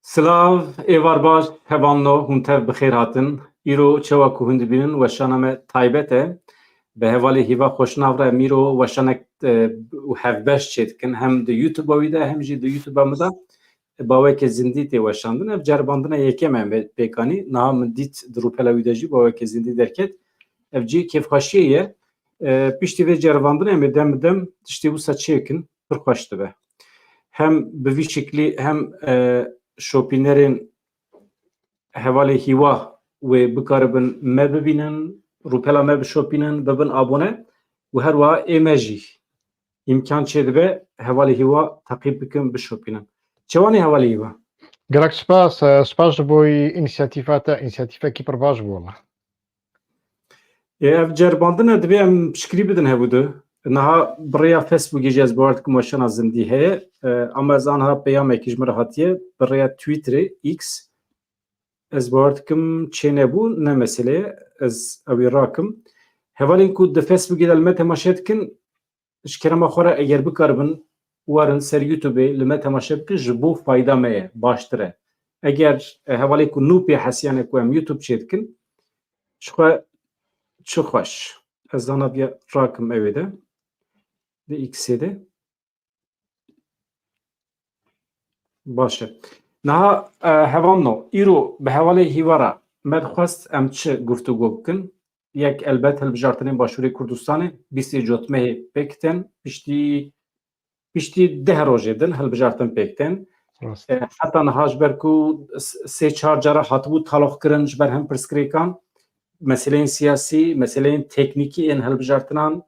Silav, êvar baş, hevanno hûn tev bi xêr hatin. Îro çawa ku hûn dibînin weşana me taybet e. Bi hevalê hîva xweşnav re em îro weşanek û hevbeş çê dikin. Hem di YouTube'a wî de hem jî di YouTube'a min de bawekê zindî tê weşandin. Ev ceribandina yekê me pêkanî. Niha min dît di rûpela wî de jî bawekê zindî derket. Ev cî kêfxweşiyê ye. Piştî vê ceribandinê em ê dem bi dem tiştê wisa çêkin pir xweş dibe. Hem bi vî şeklî hem şopînerên hevalê hîwa wê bikaribin me bibînin, rûpela me bişopînin, bibin abone û her wiha ê me jî îmkan çê dibe hevalê hîwa teqîb bikin bişopînin. Çawanê hevalê hîwa? Gelek spas, spas ji bo înîsyatîfa te, înîsyatîfekî pir baş bû wala. Ev ceribandina divê em piştgirî bidin hebû. Niha birêya Facebookê jî ez bawer dikim weşana zindî heye. Ama ez aniha peyamekî ji min re hatiye bi rêya Twitterê X ez bawer dikim çê nebû ne mesele ye. Ez ew ê rakim. Hevalên ku di Facebookê de li me temaşe dikin ji kerema xwe re eger bikaribin warin ser YouTubeê li me temaşe bikin ji bo fayda me ye, baştir e. Eger hevalê ku nû pê hesiyane ku em YouTube çê dikin ji xwe çi xweş. Ez anaviya rakim evê de di X'ê de. Baş e. Niha hevanno îro bi hevalê hîva re me dixwest em çi guftûgû bikin. Yek elbet hilbijartinên Başûrê Kurdistanê 20 Cotmehê pêkitin piştî 10 rojê din hilbijartin pêkitin. Heta niha ji ber ku sê çar cara hatibû taloxkirin ji ber hem pirsgirêkan meseleyên siyasî, meseleyên teknîkî ên hilbijartinan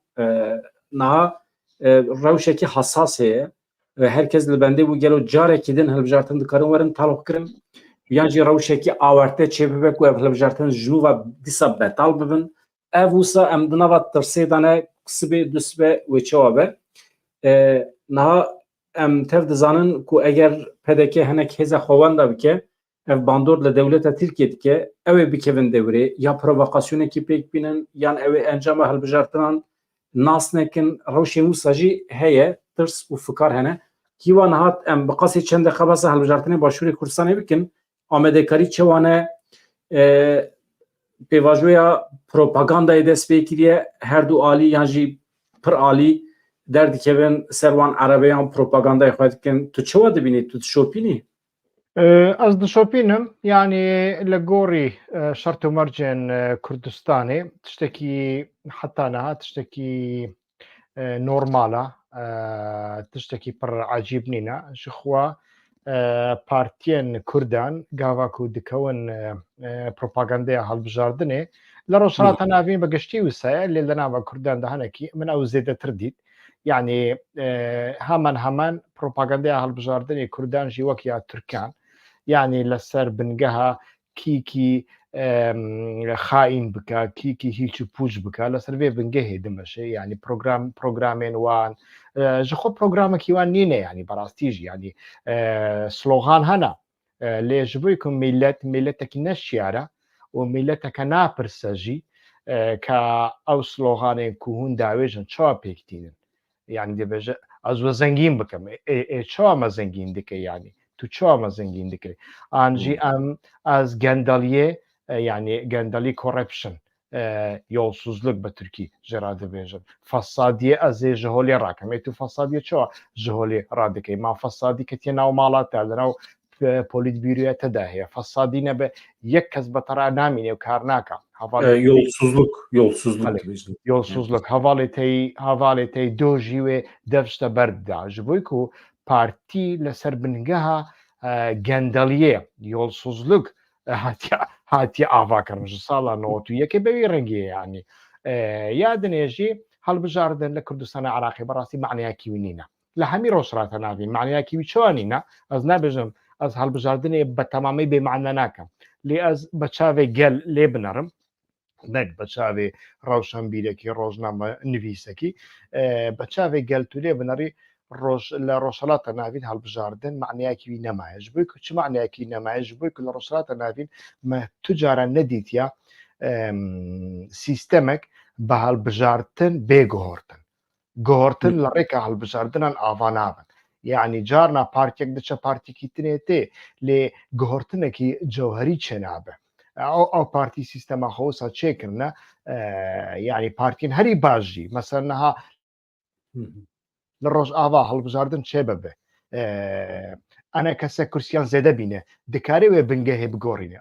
niha rewşekî hesas heye. Herkes li bendê bû gelo carekî din hilbijartin dikarin werin taloxkirin yan jî rewşekî awarte çê bibe ku ev hilbijartin ji nû ve dîsa betal bibin. Ev wisa em di nava tirsê de ne sibê du sibê wê çawa be. Niha em tev dizanin ku eger PDK hinek hêza xwewan de bike ev bandor li dewleta Tirkiye dike ew ê bikevin devrê ya provokasyonekî pêk bînin yan ew ê encama hilbijartinan nas nekin rewşên wisa jî heye tirs û fikar hene. Hîwa niha em bi qasî çend xebasa hilbijartinê Başûrê Kurdistanê bikin amadekarî çawa ne pêvajoya propagandayê dest pê kiriye her du alî yan jî pir alî derdikevin ser wan erebeyan propagandayê xwe dikin. Tu çawa dibînî? Tu dişopînî? Ez dişopînim yani li gorî şert û mercên Kurdistanê tiştekî heta niha tiştekî normal e, tiştekî pir ecîb nîne ji xwe partiyên Kurdan gava ku dikewin propagandaya hilbijardinê li rojhilata navîn bi giştî wisa ye lê li nava Kurdan de hinekî min ew zêdetir dît. Yani hemen propagandaya hilbijardinê Kurdan jî wek ya Türkan yani li ser bingeha kîkî xaîn bike, kîkî hîlçû pûç bike li ser vê bingehê dimeşe yani programên wan ji xwe programekî wan nîne yani berastî jî yani slogan hene lê ji bo ku milletekî neşiyare û milleteke napirse jî ka ew sloganên ku hûn dawêjin çawa pêktînin yani dibêje ez we zengîn bikim çawa me zengîn dike yani tu çawa me zengîn dike an jî em ez gendaliyê yani gendalî corruption yolsuzluk bi Tirkî ji ra dibêjin fesadiyê ez ê ji holê rakim tu fesadiyê çawa ji holê radikê ma fesadî ketiye nav mala te li nav polîtbîroya te de heye fesadî nebe yek kes betera namîne kar naka yolsuzluk hevalê te dojî wê dev ji te berdida ji bo ku partî li ser bingeha gendaliyê yolsuzluk hatiye avakirin ji sala 91 be wî rengî yani yadinê jî hilbijardin li Kurdistana Iraqê berastî maneyekî wî nîne li hemî rojhilata navîn maneyekî wî çawa nîne ez nebêjim ez hilbijardinê bi temamî bêmane nakim lê ez bi çavê gel lê binerim nek bi çavê rewşenbîrekî rojname nivîsekî bi çavê gel tu lê binerî li rojhilata navîn hilbijardin maneyekî wî nemaye ji bo ku çi maneyekî nemaye ji bo ku li rojhilata navîn me tu care nedîtiya sîstemek bi hilbijartin bêguhortin guhortin li rêka hilbijardinan ava nabin يعني جارنا بارتيك دچ بارتيكي تنيتي لي گهورتنكي جوهري چنابه او بارتي سيستما خوسا تشيكرنا يعني بارتين هري باجي مثلا ها للروج آوا هەڵبژاردن چێ ببێ ئەنە کەسە کورسیان زێدە بینێ دکارێ وێ بنگەهێ بگۆڕینێ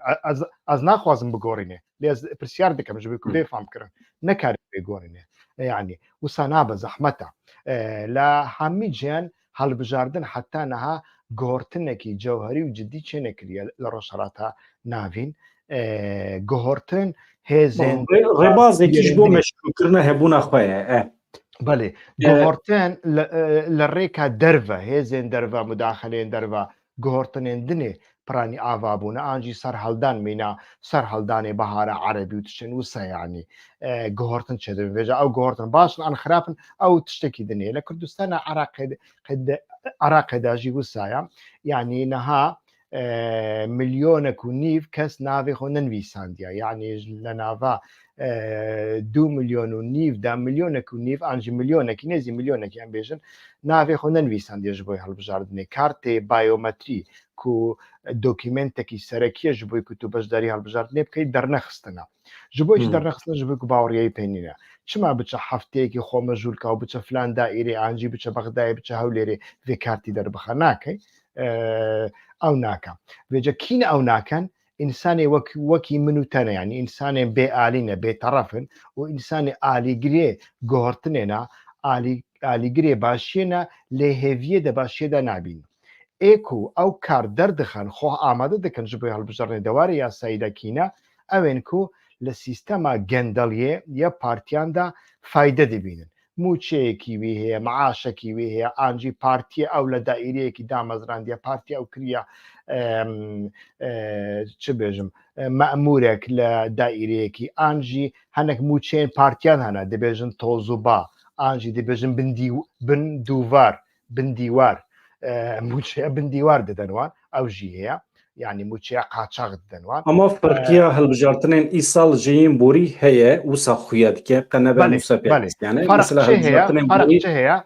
ئەز ناخوازم بگۆڕینێ لێ پرسیار دەکەم ژ بێ بێ فامکردن نەکارێ بێگۆڕینێ یعنی وسا نابە زەحمەتە لە هەمی جیان هەڵبژاردن حتا نەها گۆڕتنێکی جەوهری و جددی چێ نەکریە لە ڕۆژهڵاتە ناوین گۆڕتن هێزێن ڕێبازێکیش بۆ مەشکوکردنە هەبوونە خۆیە بله گۆڕتن لە ڕێکا دەرڤە هێزێن دەرڤە مداخلێن دەرڤە گۆڕتنێن دنێ پرانی ئاوابوونە ئانجی سەر هەڵدان مینا سەر هەڵدانێ بەهارە عەرەبی و تشتن وسە یعنی گۆڕتن چێ دەبێژە ئەو گۆڕتن باشن ئەن خراپن ئەو تشتێکی دنێ لە کوردستانە عراقێداژی وسایە یعنی نەها ملیۆنێک و نیو کەس ناوێ خۆ نەنویساندیە یعنی لە ناوا 2 ملیۆن و نیو دا ملیۆنێک و نیو ئانجی ملیۆنێکی نێزی ملیۆنێکی ئەم بێژن ناوێ خۆ نەنویساندێژ بۆی هەڵبژاردنێ کارتێ بایۆمەتری و دۆکیمنتێکی سەرەکیە ji بۆی تو بەشداری هەڵبژاردنێ بکەیت دەرنەخستنە ji بۆیش دەرنەخستن ji بۆی باوەڕیایی پێنینە چما بچە هەفتەیەکی خۆمەژوولکە و بچە فلان دائیرێ ئانجی بچە بەغدایە بچە هەولێرێ vê کارتی دەربخە ناکەی ئەو ناکەم وێجە کینە ئەو ناکەن ئینسانێ وەکی من و تەنە ینی ئینسانێ بێ ئالینە بێتەڕەفن و ئینسانی ئالیگرێ گۆڕتنێنە ئالیگرێ باشیێنە لێ هێڤیە دە باشیێدا نابین ئێک و ئەو کار دەردەخەن خۆ ئامادە دەکەن ji بۆی هەڵبژەڕنێ دەوارە یاساییدا کینە ئەوێن کو لە سیستەما گەندەڵیێ یە پارتیاندا فایدە دەبینن موچەیەکی وێ هەیە معاشەکی وێ هەیە ئانجی پارتیە ئەو لە دائیرەیەکی دامەزراندیە پارتی ئەو کریە چ بێژم مەئمورێک لە دائیرەیەکی ئانجی هەنێک موچێن پارتیان هەنە دەبێژن تۆزوبا ئانجی دەبێژن بندووار بندیوار موچەیە بندیوار دەدەنوان ئەو ژی هەیە یعنی موچەیە قاچاق دەنوان ئەمە فەرقیە هەڵبژاردنێن ئیساڵ ژەیین بۆری هەیە وسا خویە دکە قەنەبە هەیە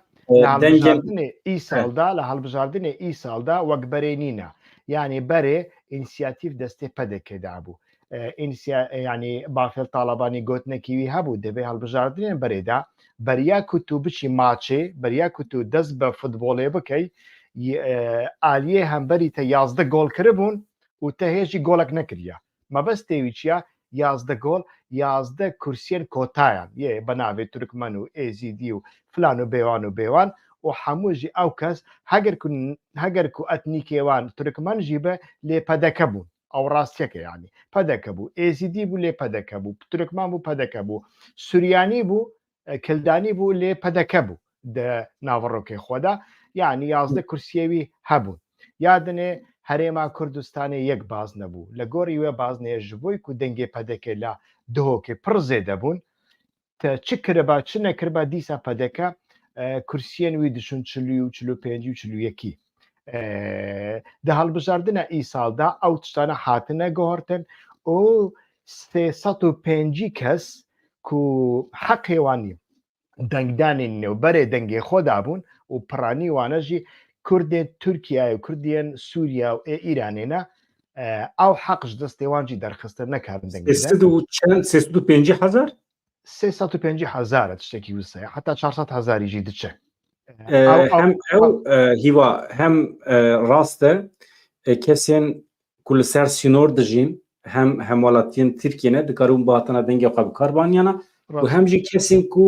ئیساڵدا لە هەڵبژاردنێ ئیساڵدا وەک بەرێنینە یعنی بەرێ ئینسیاتیف دەستێ پەدەکێدا بوو ینی بافێل تاالبانی گوتنەکیوی هەبوو دەبێ هەڵبژاردنێن بەرێدا بەریا کوتو بچی ماچێ بەریا کوتو دەست بە فوتبۆڵێ بکەی ئالیێ هەمبەری تە 11 گۆڵ کردبوون و تە هێژی گۆڵک نەکردە مەبەستێوی چیە 11 گۆڵ 11 کورسیێن کۆتایان یێ بەناوێت تورکمەن و ئێزیدی و فلان و بێوان و بێوان و هەمووژی ئەو کەس هەگەر و ئەتنیکێوان تورکمەنژی بە لێ پەدەکە بوون ئەو ڕاستیەکە ینی پەدەکە بوو ئێزیدی بوو لێ پەدەکە بوو تورکمان بوو پەدەکە بوو سوریانی بوو کلدانی بوو لێ پەدەکە بوو ناوەڕۆکەی خۆدا یعنی 11 کورسیەوی هەبوون یادنێ هەرێما کوردستانی یەک باز نەبوو لە گۆڕی وێ بازنەیە ji بۆی و دەنگێ پەدەکە لە دهۆکێ پڕ زێدە بوون چ کرەبا چ نەکربا دیسا پەدەکە کورسیێن وی دشون 45 و 41 دە هەڵبژاردنە ئیساڵدا ئەو تشتانە هاتنە گۆڕتن و 305 کەس و حەقێوانی دەنگدانی نێوبەرێ دەنگێ خۆدا بوون و پڕانی وانەژی کوردێن تورکیای و کوردیان سووریا و ئیرانێنە ئەو حەقش دەستێوانجی دەرخستە نەکارن دەنگ 350,000 تشتێکی وسەیە حتا 400,000 دچە هیوا هەم ڕاستە کەسێن کو li ser sînor dijîn hem hemwelatiyên Tirkiyê dikarin batına dengê xwe bikarbaniyan û hem jî kesên ku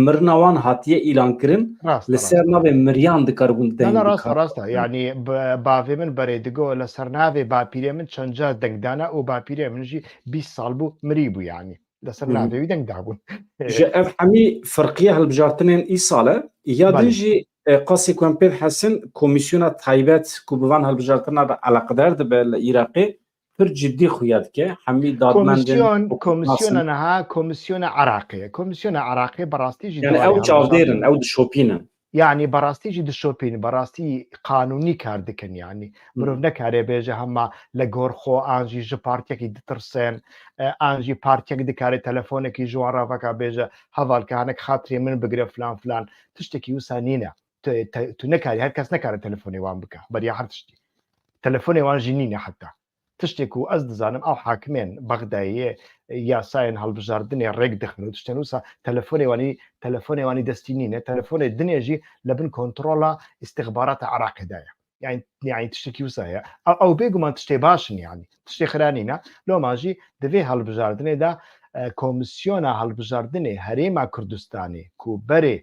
mirina wan hatiye îlankirin li ser navê miriyan dikaribûn ڕاستە یعنی bavê min berê digo li ser navê bapîrê min çend car dengdana û bapîrê min jî 20 sal bû mirî bû yanî li ser navê wî deng dabûn ji ev hemî firqiya hilbijartinên îsal e ya din jî qasê ku em pê hesin komîsyona taybet ku bi van hilbijartina de eleqedar dibe li Iraqê pir ciddî xuya dike hemî komisyona neha komisyona Iraqê komisyona Iraqê berastî jî ew çavdêrin ew dişopînin yani berastî jî dişopînin berastî qanûnî kar dikin yani mirov nekarê bêje hema li gor xwe an jî ji partiyekî ditirsên an jî partiyek dikarê telefonekî ji wan re veka bêje hevalke hinek xatirê min bigire filan filan tiştekî wisa nîne تو نەکاری هەر کەس نەکارە تەلەفۆنی وان بکە بەریا هەر تشتی تەلەفۆنی وان ژینینە حتا تشتێک و ئەس دەزانم ئەو حاکمێن بەغداییە یاسایەن هەڵبژاردنێ ڕێک دەخن و تشتێن وسا تەلەفۆنێوانی دەستی نینە تەلەفۆنێ دنێژی لە بن کۆنتترۆڵە ئیستیخباراتە عراقدایە یعنی تشتێکی وسایە ئەو بێگومان تشتێ باشن یعنی تشتێ خرانینە لۆ ماژی دەبێ هەڵبژاردنێدا کۆمیسیۆنە هەڵبژاردنێ هەرێما کوردستانی کو بەرێ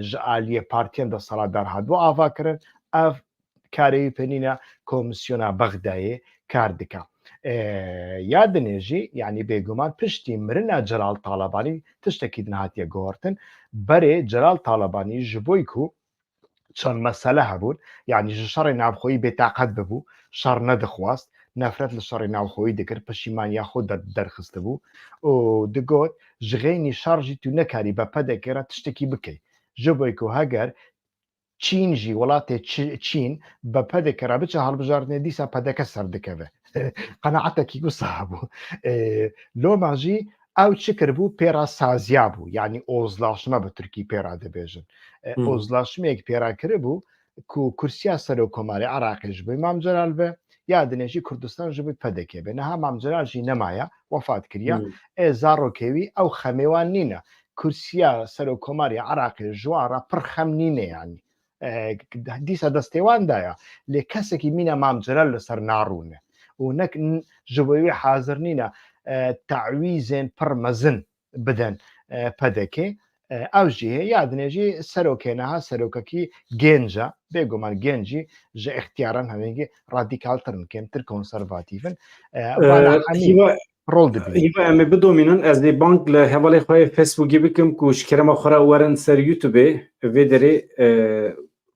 ژعالیە پارتیان دەسەڵاتدار هاتبوو ئاواکردن ئەف کارەوی پێنینە کۆمیسیۆنا بەغدایێ کار دکە یادنێژی یعنی بێگومان پشتی مرنە جەلال تاالبانی تشتێکی دنهاتیە گۆڕتن بەرێ جەلال تاالبانی ji بۆی ku چەند مەسەلە هەبوون یعنی ji شەڕی ناوخۆیی بێتاقەت ببوو شەڕ نەدەخواست نەفرەت لە شەڕی ناوخۆیی دەکرد پەشیمانیا خۆ دەرخستە بوو و دگوت ji غێنی شەڕژی تو نەکاری بە پەدەکێرە تشتێکی بکەیت ji بۆی ku هەگەر چینژی وڵاتێ چین بە پەدێکەرا بچە هەڵبژاردنێ دیسا پەدەکە سەر دەکەوێ قەنەعەتێکی گوسا بوو لۆ ماژی ئەو چ کرد بوو پێرا سازیا بوو یعنی ئۆزلاشمە بە تورکی پێرا دەبێژن ئۆزلاشمێک پێراکرد بوو ku کورسیا سەر و کۆماری عراقیش بووی مام جەلال بێ یا دنێژی کوردستان ژ بووی پەدەکێ بێ نەها مام جەلالژی نەمایە وەفات کردە زارۆکێوی ئەو خەمێوان نینە کورسیا سەر و کۆماری عراقی ژوارە پڕ خەم نینە ینی دیسە دەستێواندایە لێ کەسێکی مینە مام جەلال لەسەر ناڕوونە و نەک ji بۆی حاضر نینە تعویزێن پڕ مەزن بدەن پەدەکێ ئەو ژی هەیە یادنێژی سەرۆکێنەها سەرۆکەکی گێنجە بێگومان گەنجی ji اختیاران هەنێنگی ڕادیکالترن کێمتر کۆنسەرڤاتیڤن ڕۆڵ دەبێت ئەمێ بدۆمینن ئەس دێ بانک لە هەواڵی خۆی فێسبووکی بکەم و شکرەمە خۆرا وەرن سەر یوتوبێ vê derê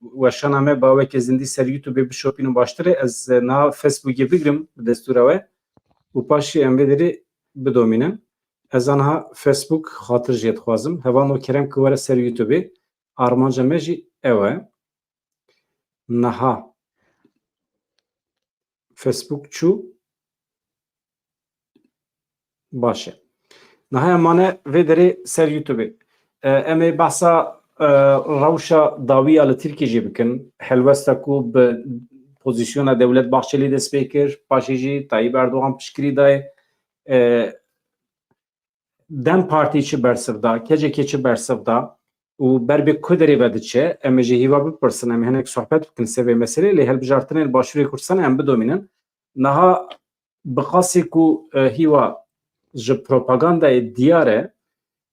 weşana me bawekê zindî ser YouTubeê bişopîn û baştirê ez niha Facebookê bigirim bi destûra we û paşî em vê derê bidomînin ez aniha Facebook xatir jê dixwazim hevan o kerem ku were ser YouTubeê armanca me jî ew e niha Facebook çû baş e niha em mane vê derê ser YouTubeê em ê behsa rawşa dawiya li Tirkiye jî bikin helwesta ku bi pozisyona Devlet Bahçeli dest pê kir paşê jî Tayyip Erdoğan piştgirî daye Dem Partî çi bersiv da kecekê çi bersiv da û ber bê ku derê ve diçe em ê jî hîva bipirsin em hinek sohbet bikin sevê meselê lê helbijartinên Başûrê Kurdistanê em bidomînin niha bi qasê ku hîva ji propagandayê diyar e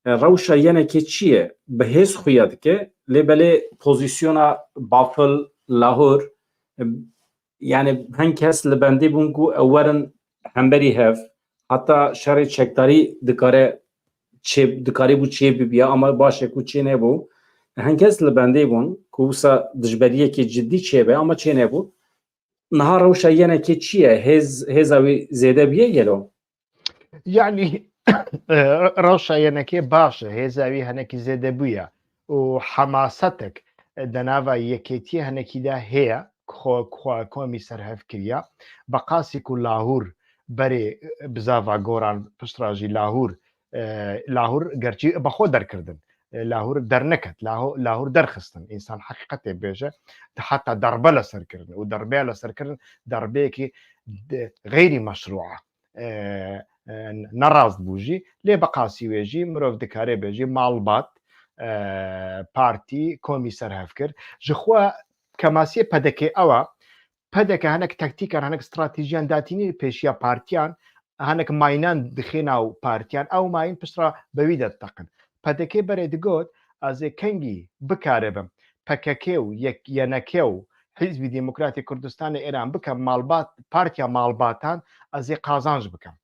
rawşa yenekê çi ye bi hêz xuya dike lê belê pozisyona Bafil Lahor yani hin kes li bendê bûn ku ew werin hemberî hev heta şerê çekdarî dikare dikarî bû çê bibiya ama baş e ku çê nebû hin kes li bendê bûn ku wisa dijberiyekê ciddî çêbe ama çê nebû niha rawşa yenekê çi ye hêza wî zêde biye gelo yani ڕەوشە یەنەکێ باشە هێزاوی هەنێکی زێدە بووە و حەماسەتێک دەناوە یەکێتی هەنێکیدا هەیە کۆمی سەرهەف کردە بە قاسێک و لاهور بەرێ بزاوا گۆران پشتڕاژی لاهور گەرچی بەخۆ دەرکردن لاهور دەرنەکەت لاهور دەرخستن ئینسان حقیقەتێ بێژە حتا دەربە لەسەرکردن و دەربێ لەسەرکردن دەربەیەکی غەیری مەشروعە نەڕاست بووژی لێ بە قاسی وێژی مرۆڤ دکارێ بێژی ماڵبات پارتی کۆمی سەرهەف کرد ژخوا کەماسیە پەدەکێ ئەوە پەدەکە هەنێک تەکتیکان هەنێک استراتیژیان داتینی پێشیە پارتیان هەنێک ماینان دخێنا و پارتیان ئەو ماین پشترا بەوی دەتەقن پەدەکەی بەرێ دگوت ئازێ کەنگی بکارێ بم پەکەکێ و یەنەکێ و حیزبی دیموکراتی کوردستانی ئێران بکەم ماڵبات پارتیا ماڵباتان ئەزێ قازانج بکەم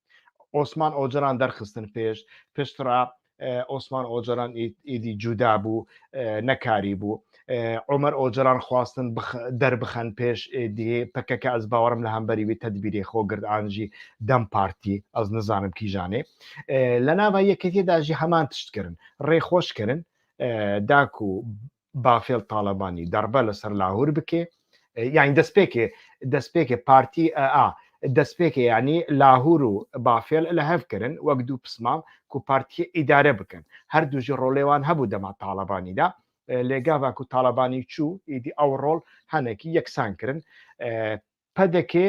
ئۆسمان ئۆجران دەرخستن پێشترا ئۆسمان ئۆجران ئیدی جودا بوو نەکاری بوو عمەر ئۆجران خواستن دەربخەن پێش دیێ پەکەکە ئەس باوەڕم لە هەمبەری تەدبیری خۆگرد ئانجی دەم پارتی ئەس نزانم کیژانێ لە ناوە یەکێتیداژی هەمان تشتکردن ڕێخۆشکردن داکو بافێل تاالبانی دەربە لەسەر لاهور بکێ یانی دەستپێکێ پارتی دەستپێکە ینی لاهور و بافێل لە هەفکردن وەک دوو پسمام و پارتیە ئیدارە بکەن هەردووژی ڕۆڵێوان هەبوو دەما تاالبانیدا لێگاواک و تاالبانی چوو ئیدی ئەو ڕۆڵ هەنێکی یەکسانکردن پەدەکێ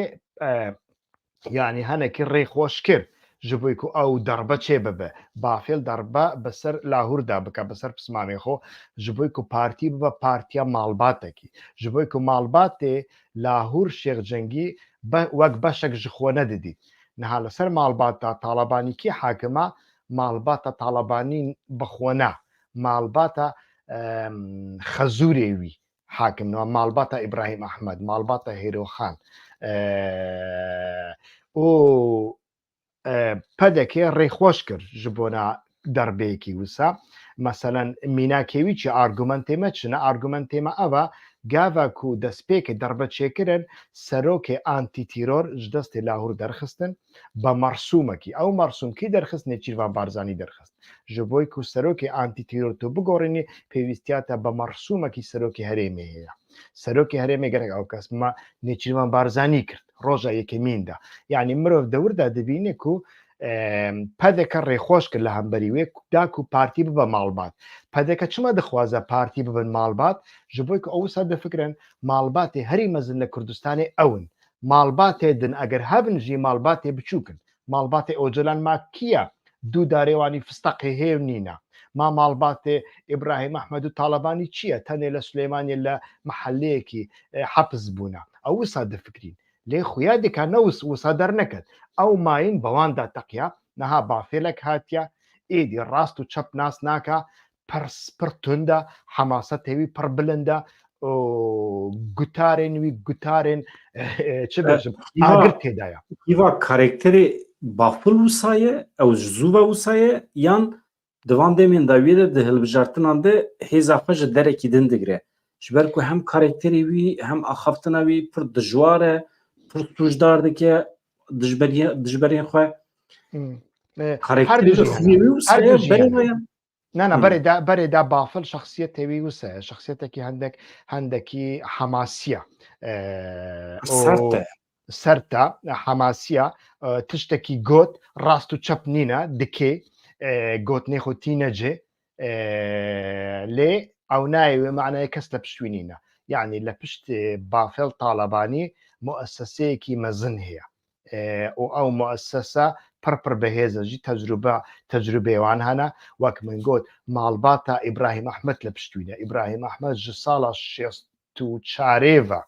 یعنی هەنێکی ڕێخۆش کرد ji bo ku ew derbe çê bibe bafêl derbe bi ser Lahûr de bike bi ser pismamê xwe ji bo ku partî bibe partiya malbatekî ji bo ku malbatê Lahûr Şêx Cengî wek beşek ji xwe nedidî niha li ser malbata Talebanî kî hakima malbata Talebanî bixwe ne malbata Xezûrê wî hakim malbata İbrahim Ahmed malbata Hêroxan û پەدەکێ ڕێخۆش کرد ji بۆنا دەربەیەکی وسا مەسەلەن میناکێویی ئارگومنتێمە چنە ئارگومنتێمە ئەوە گاڤک و دەستپێکی دەربەچێکردن سەرۆکێ ئانتیتیرۆر ji destê Lahûr derxistin بە مەرسوومەکی ئەو مەرسوومکی دەرخست نێچیروان بارزانî دەرخست ji bo ku serokê antîtîrۆر tu bigorînî pêwîstiyata bە مەرسوومەکی serokê herêmê hەیە serokê herêmê gerek ew kes me nêçîrvan barzanî kirt roja yekemîn de yani mirov dewir de dibîne ku پەدێکە ڕێخۆش کرد لە هەمبەری وێ داک و پارتی ببە ماڵبات پەدەکە چمە دەخوازە پارتی ببن ماڵبات ji bo ku ew sa difikirin malbatê herî mezin li Kurdistanê ew in malbatê din eger hebin jî malbatê biçûkin malbatê Ocalan ma kiye dû darêwanî fistaqê hêv nîne ma malbatê İbrahim Ahmed û Talebanî çi ye tenê li Sulêmaniyê li mehelleyekî hepiz bûne ew wisa difikirîn lê xuya dika ne wisa derneket ew mayîn bewan da teqya niha bafêlek hatiye êdî rast û çep nas naka pir tund e hemasetê wî pir bilind e gutarên wî gutarên çi bêjim agir têda ye Îva karakterê bafil wisa ye ew ji zû ve wisa ye yan divan demên dawiyê de di hilbijartinan de hêza xwe ji derekî din digire ji ber ku hem karakterê wî hem axaftina wî pir dijwar e pir tûjdar dike dijberên xwe karakterê wisa ye نه برێ دا بافل شخصیەتێوی وسە شخصیەتێکی هەندێکی حەماسیە سەرتە حەماسیە تشتێکی گوت ڕاست و چەپ نینە دکێ گوتنێ خۆتی نەجێ لێ ئەو نایوێ معنای کەس لە پشتوینینە یعنی لە پشت بافێڵ تاالبانی مؤسسەیەکی مەزن هەیە و ئەو مؤسسە پڕ بەهێزەژی تەجروبێوان هەنا وەک من گوت ماڵباتە ئیبراهیم ئەحمەد لە پشتوینە ئیبراهیم ئەحمەد ji ساڵە 64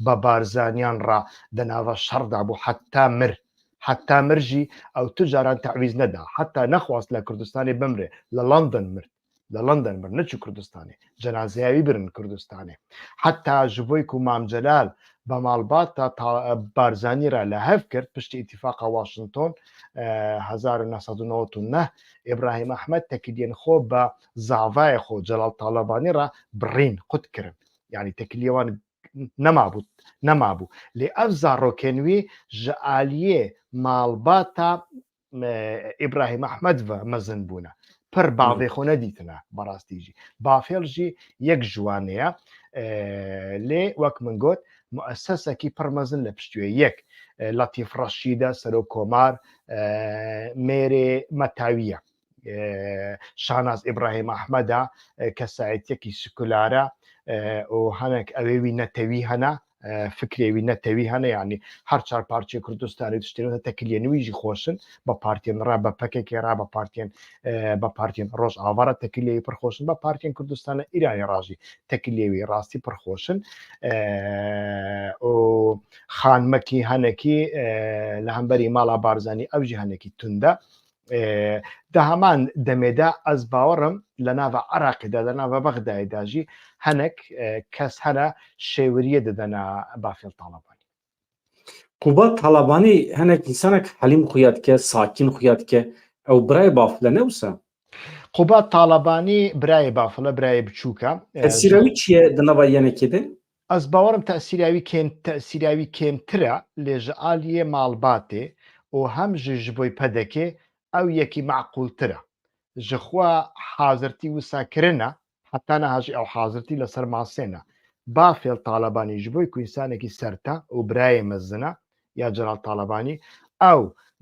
بە بارزانیان ڕا دەناوە شەڕدا بوو حتا مرژی ئەو توجاران تعویز نەدا حتا نەخواست لە کوردستانی بمرێ لە لەندن مرد نەچوو کوردستانی جەنازەیاوی برن کوردستانی حتا ji bo ku مامجەلال بە ماڵباتە بارزانیرا لە هەف کرد پشتی ئیتیفاقا واشنگتۆن 1990 ئیبراهیم ئەحمەد تەکیلێن خۆ بە زاڤایە خۆ جەلال تاالبانی را بڕین قوتکردن یعنی تەکلیێوان نەمابوو لێ ئەف زاڕۆکێنوی ji aliyê ماڵباتە ئیبراهیم ئەحمەد مەزن بوونە پڕ باڤێ خۆ نەدیتنە بەڕاستیژی بافێڵژی یەک ژوانەیە لێ وەک من گوت مؤسسەکی پڕمەزن لە پشتوێ یەک لەتیف ڕەشیدە سەرۆک کۆمار مێرێ مەتاویە شاناز ئیبراهیم ئەحمەدە کەسایەتیەکی سکولارە و هەنێک ئەوێوی نەتەوی هەنا فکرێوی نەتەوی هەنە ینی هەر چار پارچی کوردستانی شتێنە تەکلیێنویژی خۆشن بە پارتیان ڕا بە پەکێکی ڕا بە پارتیان ڕۆژ ئاوارە تەکلیێوی پرخۆشن بە پارتیان کوردستانە ئیرانی ڕاژی تەکلیێوی ڕاستی پرخۆشن و خانمەکی هەنێکی لە هەمبەری ماڵا بارزانانی ئەوژی هەنێکی توندە دە هەمان دەمێدا ئەس باوەڕم لە ناوە عراقیدا لە ناوە بەغدایداژی هەنێک کەس هەنە شێوریە دەدەنا بافێڵ تاالبانی قوبا تاالبانی هەنێک ئینسانێک حەلیم خویاتکە ساکین خویاتکە ئەو برای بافلە نەوسە قوبا تاالبانی برای بافڵە برای بچووکە سیراوی چییە دنەوە یەنێکێدە ئەس باوەڕم تەسیراوی کێمترە لێژە ئالیە ماڵباتێ و هەم ژ بۆی پەدەکێ ئەو یەکی معقولترە ژخوا حازرتی وساکردە حتا نەهاژی ئەو حازرتی لەسەر ماسێنە بافێڵ تاالبانی ژ بۆی کوینسانێکی سەرتا و برایە مەزنە یا جەلال تاالبانی ئەو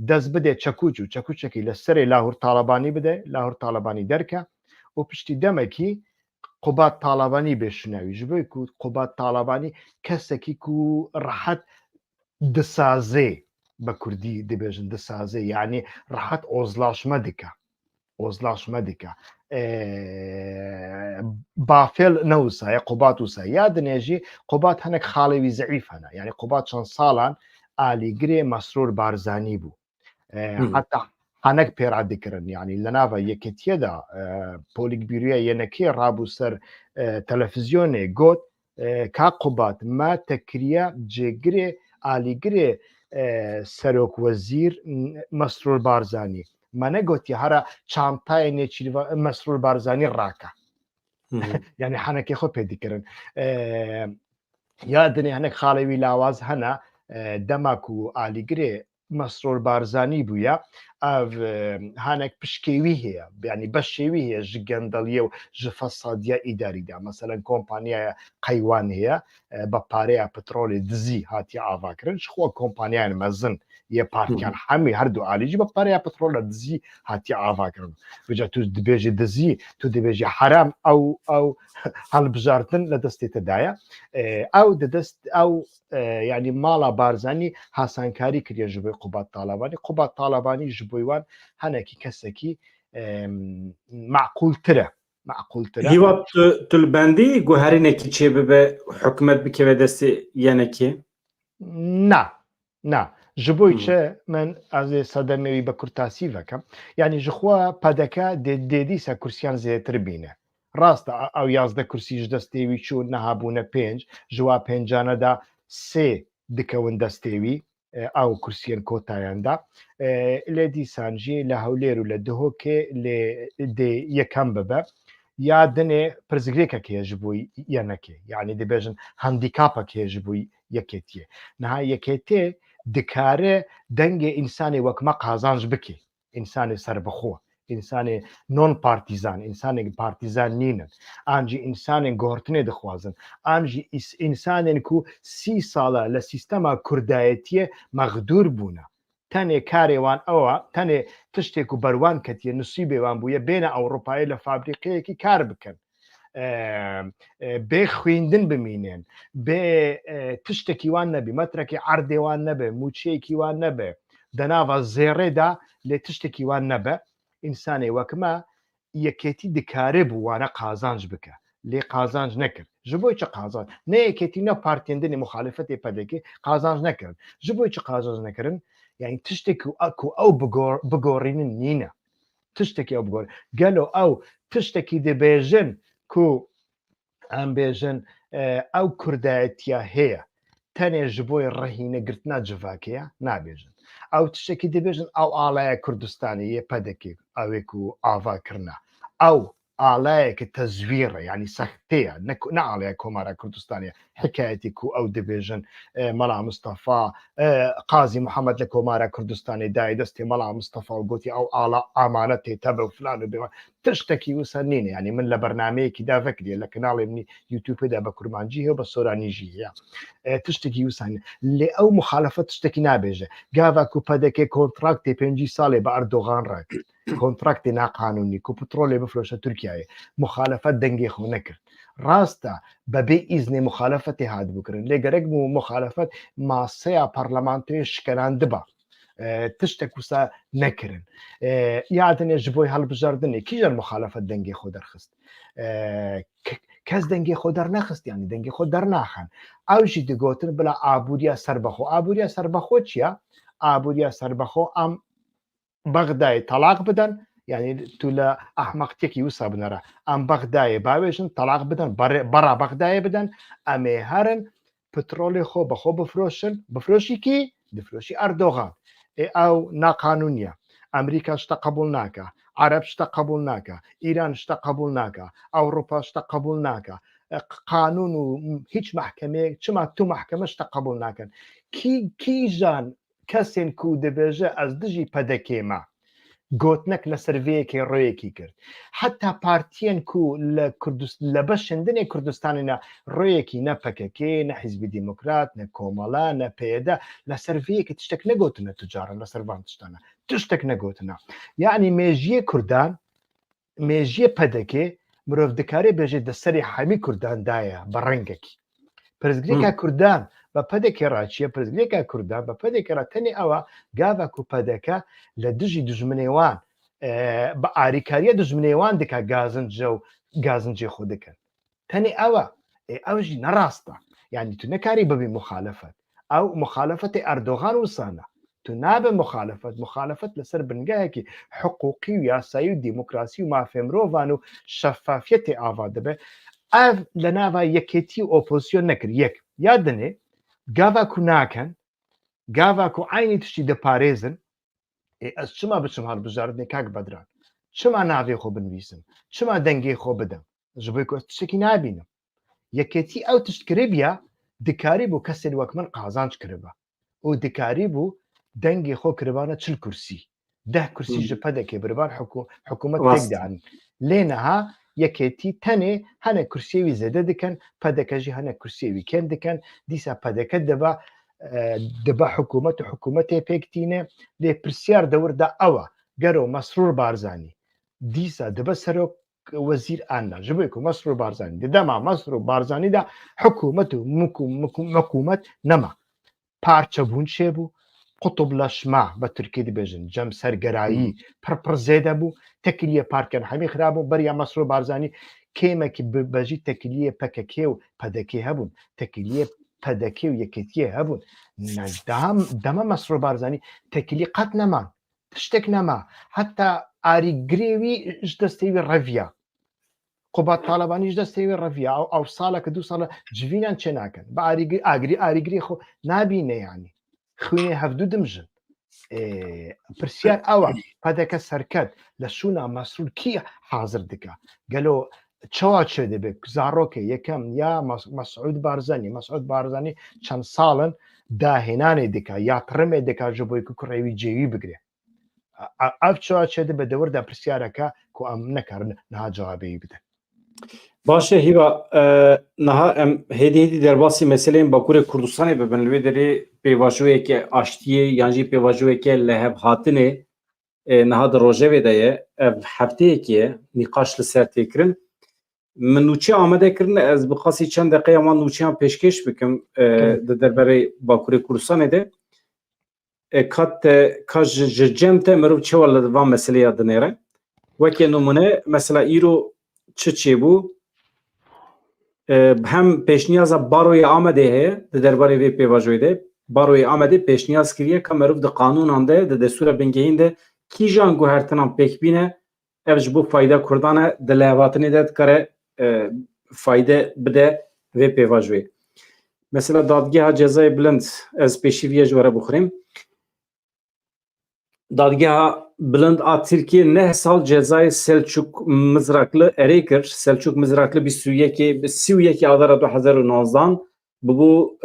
دەست بدێ چەکوچ و چەکوچێکی لە سەرێ لاهور تاالبانی بدە لاهور تاالبانی دەرکە و پشتی دەمەکی قوبات طالبانی بێشناوی ji bo ku قوبات طالبانی kesekî ku rehet disazê bi Kurdî dibêjin disazê yani rehet ozlaşme dike بافێل نەوسایە قوبات وسە یا دنێژی قوبات هەنێک خاڵێوی زەعیف هەنە یعنی قوبات چەند ساڵان ئالیگرێ مەسرور بارزانی بوو حتا هەنێک پێرادیکردن یعنی لە ناوە یەکێتیەدا پۆلیکبیرویە یەنەکەی ڕابوو سەر تەلەڤیزیۆنێ گوت کا قوبات ما تەکریە جێگرێ ئالیگرێ سەرۆک وەزیر مەسرور بارزانی منە گوتی هەرە چانتای نێچی مەسرور بارزانی ڕاکە یعنی حەنەکەی خۆ پێدیکردن یا دنێ هەنێک خاڵێوی لاواز هەنە دەماک و ئالیگرێ مەسرور بارزانی بووە ئەv هەنێک پشکێوی هەیە بیانی بەشێوی هەیە ژ گەندەڵیە و ژ فەسادیە ئیداریدا مەسەلەن کۆمپانیایە قەیوان هەیە بە پارەیە پترۆلی دزی هاتی ئاواکردن خۆ کۆمپانیایان مەزن یە پارتیان هەمی هەردوو ئالیجی بە پارەیە پترۆلە دزی هاتی ئاواکردن بجا تو دبێژی دزی تو دەبێژی حرام ئەو هەڵبژاردن لە دەستێتەدایە ئەو دەدەست ئەو یعنی ماڵا بارزانی هاسانکاری کردێ ژ بۆی قوبات طالبانی ژ بۆیوان هەنێکی کەسێکی معقولترە هیوا تولبەندی گوهرینێکی چێ ببێ حکومەت بکەوێ دەستی یەنەکێ نا ji bo çi min ez ê sedemêwî bi kurtasî vekim yanî ji xwe pedeke dêdîsa kursiyan zêdetir bîne rast e ew 11 kursî ji destê wî çû nehabûne 5 ji wa pêncane de sê dikewin destê wî ew kursiyên kotayan da lê dîsan jî li Hewlêr û li Duhokê lê dê yekem bibe ya dinê pirzgirêkek heye ji bo yenekê yanî dibêjin handîkapek heye ji bo yekêtiye niha yekêtê dikare dengê însanê wek me qazanj bike însanê serbixwe însanê non partîzan însanê partîzan nînin an jî însanên guhertinê dixwazin an jî însanên ku 30 sala li sîstema kurdayetiyê mexdûr bûne tenê karê wan ew e tenê tiştê ku berwan ketiye nisîbê wan bûye bêne Ewropayê li fabrîqeyekî kar bikin bê xwîndin bimînin bê tiştekî wan nebî metrekî erdê wan nebe mûçeyekî wan nebe denava zêrê da lê tiştekî wan nebe însanê wek me yekêtî dikare bû wane qazanj bike lê qazanj nekir ji bo çi qazanj ne yekêtî ne partiyên dinê muxalefetê pedekê qazanj nekirin ji bo çi qazanj nekirin yani tiştekî ku ew bigorînin nîne tiştekî ew bigor gelo ew tiştekî dibêjin ku em bêjin ew kurdayetiya heye tenê ji bo rehînegirtina civakê nabêjin ew tiştekî dibêjin ew alaya Kurdistanê yê pedekê ew ê ku avakirine ew alayeke tezwîr e yani sextê ne alaya Komara Kurdistanê hikayetî ku ew dibêjin Mela Mustafa Qazî Muhemed li Komara Kurdistanê dayê destê Mela Mustafa û gotî ew ala amanetê tebe û filan û bêwan tiştekî wisa nîne yani min li bernameyekî da vekiriye li kanalê min YouTubeê de bi kurmancî heye bi soranî jî heye tiştekî wisa nîne lê ew muxalefet tiştekî nabêje gava ku pedekê kontraktê 5 salê bi Erdogan re kontraktê naqanûnî ku petrolê bifroşe Tirkiyeyê muxalefet dengê xwe nekir rast e bebê îznê muxalefetê hatibûkirin lê gerek bû muxalefet maseya parlamentoyê şikeran diba tiştek wisa nekirin ya dinê ji bo helbijardinê kîjan muxalefet dengê xwe derxist kes dengê xwe dernexist yani dengê xwe dernaxin ew jî digotin bila abûriya serbexwe çi ye abûriya serbexwe em Bexdayê telaq bidin yani tu li ehmeqiyekî wisa binêre em Bexdayê bavêjin telaq bidin bara Bexdayê bidin em ê herin petrolê xwe bi xwe bifroşin bifroşî kî difroşî Erdogan ew naqanûn ye Amerîka ji te qebûl nake Ereb ji te qebûl nake Îran ji te qebûl nake Ewropa ji te qebûl nake qanûn û hiç mehkemeyek çima tu mehkeme ji te qebûl nakin kîjan kesên ku dibêje ez dijî pedekê me gotnek li ser vêyekê royekî kir heta partiyên ku li beşên dinê Kurdistanê ne royekî ne PKK ne Hizbî Demokrat ne Komala ne PYD li ser vêyekê tiştek negotine ticaret li ser van tiştane tiştek negotine yani mêjiyê Kurdan mêjiyê pedekê مرۆڤ دەکارێ بێژێت دەسەری هەمی کورداندایە بە ڕەنگێکی پرزگرێکا کوردان بە پەدێکی ڕاچیە پرزگرێکا کوردان بە پەدێکی ڕاتەنی ئەوە گاڤک و پەدەکە لە دژی دژمنێوان بە ئاریکاریە دژمنێوان دکا گازنجە و گازنجێ خۆ دەکەن تەنێ ئەوە ئەوژی نەڕاستە یعنی تو نەکاری ببی مخالفت ئەو مخالفەتی ئەردۆغان وسانە تو نابێ مخالفت لەسەر بنگایەکی حقوقی و یاسایی و دیموکراسی و مافێ مرۆڤان و شەفافیەتی ئاوا دەبێ ئەv لە ناوە یەکێتی و ئۆپۆزیۆن نەکرد یەک یاد دەنێ گاڤک و ناکەن گاڤک و عینی تشتی دەپارێزن ئەس چما بچم هەڵبژاردنێ کاک بەدران چما ناوێ خۆ بنویسم چما دەنگێ خۆ بدەم ji bo tiştekî nabînim yeketî ew tişt kiribiya dikarî bû kesên wek min qazanç kiribe û dikarî bû dengê xwe kiribane çil kursî 10 kursî ji pedekê birivan hikûmet tek danîn lê niha yeketî tenê hinek kursiyê wî zêde dikin pedeke jî hinek kursiyê wî kêm dikin dîsa pedeke dibe hikûmet û hikûmetê pêk tîne lê pirsyar dewr de ew e gero Mesrûr Barzanî dîsa dibe serok وزیر آنها جبهه که مسرور بارزانی دیدم مسرور بارزانی دا حکومت و مکومت نما پارچه بون چه بو قطب لشما به ترکیه دی بجن جم سرگرایی پر زیده بو تکلیه پارکن همی خرابو بریا مسرور بارزانی کیمه که بجی تکلیه پککه و پدکه هبون تکلیه پدکه و یکیتیه هبون دم مسرور بارزانی تکلیه قط نما تشتک نما حتی آری گریوی جدستیوی رویا قوبات طالبانی جدستیوی رویا او ساله که 2 ساله جوینان چه نکن با آریگری خو نبینه یعنی خوینه هفدو دمجن پرسیار اوه پدکه سرکت لشونا مسئول کی حاضر دکا گلو چوا چه دبه زاروکه یکم یا مسعود بارزانی چند سالن داهنانه دکا یا ترمه دکا جبوی که کروی جیوی بگره ئەف چێدە بە دەوەردا پرسیارەکە کو ئەم نەکردن نها جوابی بدەن باشه هیوا نها ام هدیدی دەرباسی مەسلەیەن باکوورێ کوردستانی ببن لێ دەرێ پێواژوەیەکی ئاشتیە یانجی پێواژوەیەکە لە هەب هاتنێ نها di rojevê de ye ev hefteyekî ye nîqaş li ser têkirin min nûçe amade kirin ez bi qasî çend deqeya wan nûçeyan pêşkêş bikim di derberê bakurê Kurdistanê de ka ji cem te mirov çawa li van meseleya dinêre wekê numune mesela îro çi çêbû hem pêşniyaza baroyê Amedê heye di derbarê vê pêvajoyê de baroyê Amedê pêşniyaz kiriye ka mirov di qanûnan de di destûra bingehîn de kîjan guhertinan pêkbîne ev ji bo fayda Kurdan e di lehvatinê de dikare fayde bide vê pêvajoyê mesela dadgeha cezayê bilind ez pêşîviye ji were bixwînim dadgeha bilind a Tirkiye 9 sal cezayê Selçuk Mizrakli erê kir Selçuk Mizrakli 31 Adara 2019 bu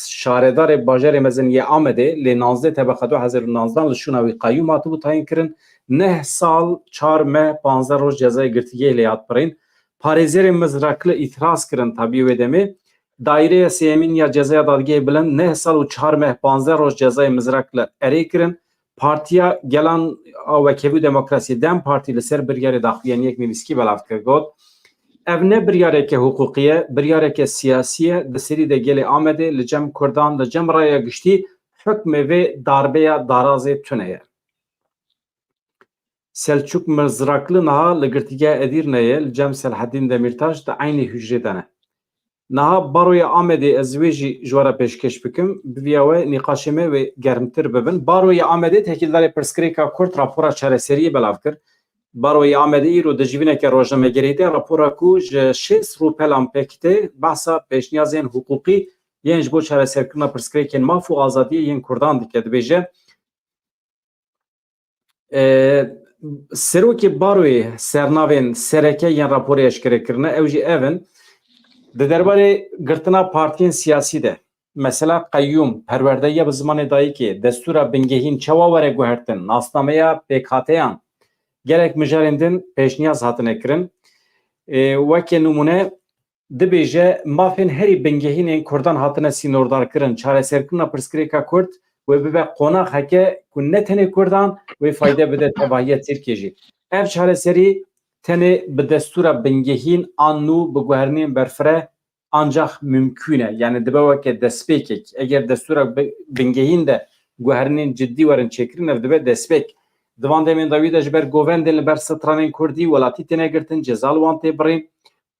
şaredarê bajarê mezeniyê Amedê lê 19 tebeqa 2019 li şûna wî qayyûm hatibû tayin kirin 9 sal 4 me 15 roj cezayê girtîgehê lê hat pirîn parêzerê Mizrakli îtiraz kirin tabî wê demê daireya sêmîn ya cezaya dadgehê bilind 9 sal û 4 me 15 roj cezayê Mizrakli erê kirin Partiya gelan Wekevû Demokrasiyê Dem Partî li ser biryarê daxuyaniyek nivîskî belav kir got ev ne biryareke hukukî ye biryareke siyasî ye di serî de gelê Amedê li cem Kurdan li cem raya giştî hukmê vê darbeya darazê tune ye Selçuk Mizrakli niha li girtîgeha Edirneyê li cem Selhedîn Demirtaş di aynî hücrê de ne niha baroya Amedê ez wê jî ji were pêşkêş bikim biviya we nîqaşê me wê germtir bibin baroya Amedê tekildarê pirsgirêka Kurd rapora çareseriyê belav kir baroya Amedê îro di jîvineke rojnamegerî de rapora ku ji 6 rûpelan pêkitê behsa pêşniyazên hukukî yên ji bo çareserkirina pirsgirêkên maf û azadiyê yên Kurdan dike dibêje serokê baroyê sernavên sereke yên raporê eşkêrekirine ew jî ev in di derbarê girtina partiyên siyasî de mesela qayyûm perwerdeya bi zimanê dayîkê destûra bingehîn çawa were guhertin nasnameya pêkhateyan gelek mijarên din pêşniyaz hatine kirin wekê numune dibêje mafên herî bingehînên Kurdan hatine sînordar kirin çareserkirina pirsgirêka Kurd wê bibe qonax heke ku ne tenê Kurdan wê fayde bide tevahiya Tirkiye jî ev çareserî tenê bi destûra bingehîn an nû bi guherniyên berfireh ancak mümkün e. Yani dibe weke destpêkek. Eger destûra bingehîn de guherniyên ciddî werin çêkirin ev dibe destpêk. Divan demên dawî de ji ber govendên li ber stranên Kurdî welatî têne girtin, ceza li wan tê birîn,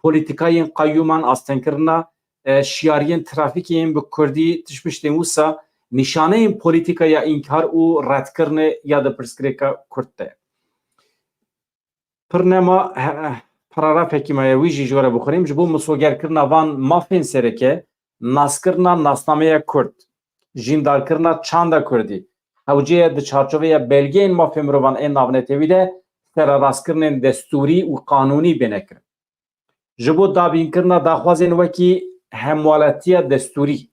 polîtikayên qayyûman, astenkirina şiyariyên trafîkiyên bi Kurdî tiştên wisa nîşaneyên polîtikaya înkar û redkirinê ya di pirsgirêka Kurd de. Pirnema paragrafekî me wî jî ji we re bixwînim ji bo misogerkirina van mafên sereke, naskirina nasnameya Kurd, jîndarkirina çanda Kurdî, hewceyê di çarçoveya belgeyên mafê mirovan ên navnetewî de serarastkirinên destûrî û qanûnî bêne kirin. Ji bo dabînkirina daxwazên wekî hemwalatiya destûrî,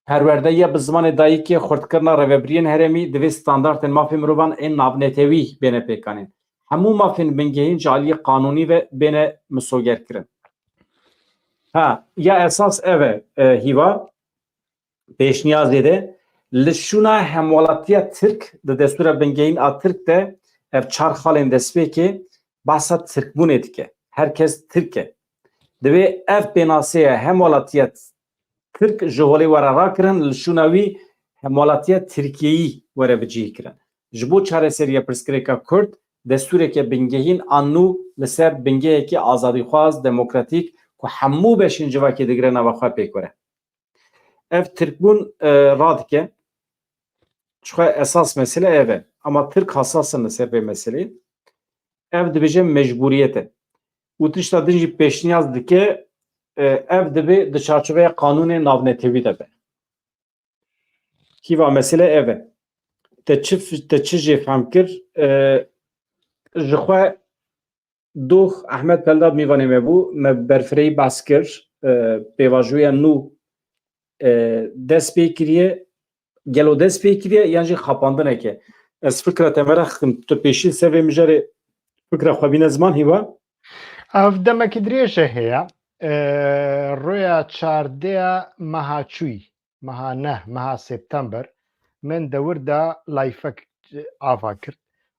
perwerdeya bi zimanê dayîkê xurtkirina rêvebiriyên herêmî divê standardên mafê mirovan ên navnetewî bêne pêkanîn. Hemû mafên bingehîn ji aliyê qanûnî ve bêne misogerkirin. Ya esas ev e hîva pêşniyazê de li şûna hemwalatiya Tirk di destûra bingehîn a Tirk de ev çar xalên destpêkê behsa Tirkbûnê dike. Herkes Tirk e. Divê ev pênaseye hemwalatiya Tirk ji holê were rakirin li şûna wî hemwalatiya Tirkiyeyî were bicihîkirin. Ji bo çareseriya pirsgirêka Kurd destûreke bingehîn an nû li ser bingehekî azadîxwaz, demokratîk ku hemû beşên civakê digire nava xwe pêk were. Ev Tirkbûn radike. Çixwe esas mesele ev e. Ama Tirk hassasın li ser vê meseleyê. Ev dibêje mecburiyet e. û tişta din jî pêşniyaz dike ev dibê di çarçoveya qanûnê navnetewî de be. Hîva mesele ev e. Te çi jê fehm kir? Ji xwe dox Ehmed Peldad Mîvanê me bû, me berfireyî behs kir, pêvajoya nû dest pê kiriye, gelo dest pê kiriye yan jî xapandineke. Ez fikra te me re xikim, tu pêşî ser vê mijarê fikra xwe bîne ziman hîva? Ev demekî dirêje heye. Rûya çardeya meha çûyî, meha neh, meha September min dewir da layfek ava kir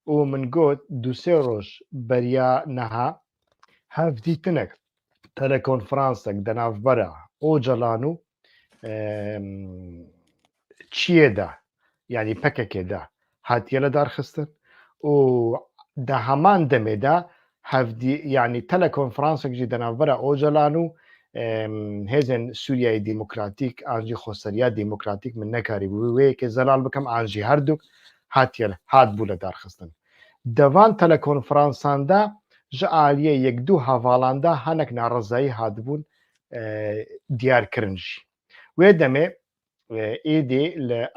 û min got du sê roj beriya neha hevdîtinek telekonferansek di navbera Ocalan û Çiyê de yanî PKK'ê de hatiye li darxistin û di heman demê de hevdî yanî telekonferansek jî di navbera Ocalan û hêzên Sûriyayê Demokratîk an jî Xweseriya Demokratîk min nekarîbû wê yekê zelal bikim an jî herdû hatbû li darxistin. Di van telekonferansan de ji aliyê yek dû hevalan de hinek narizayî hatibûn diyarkirin jî. Wê demê êdî li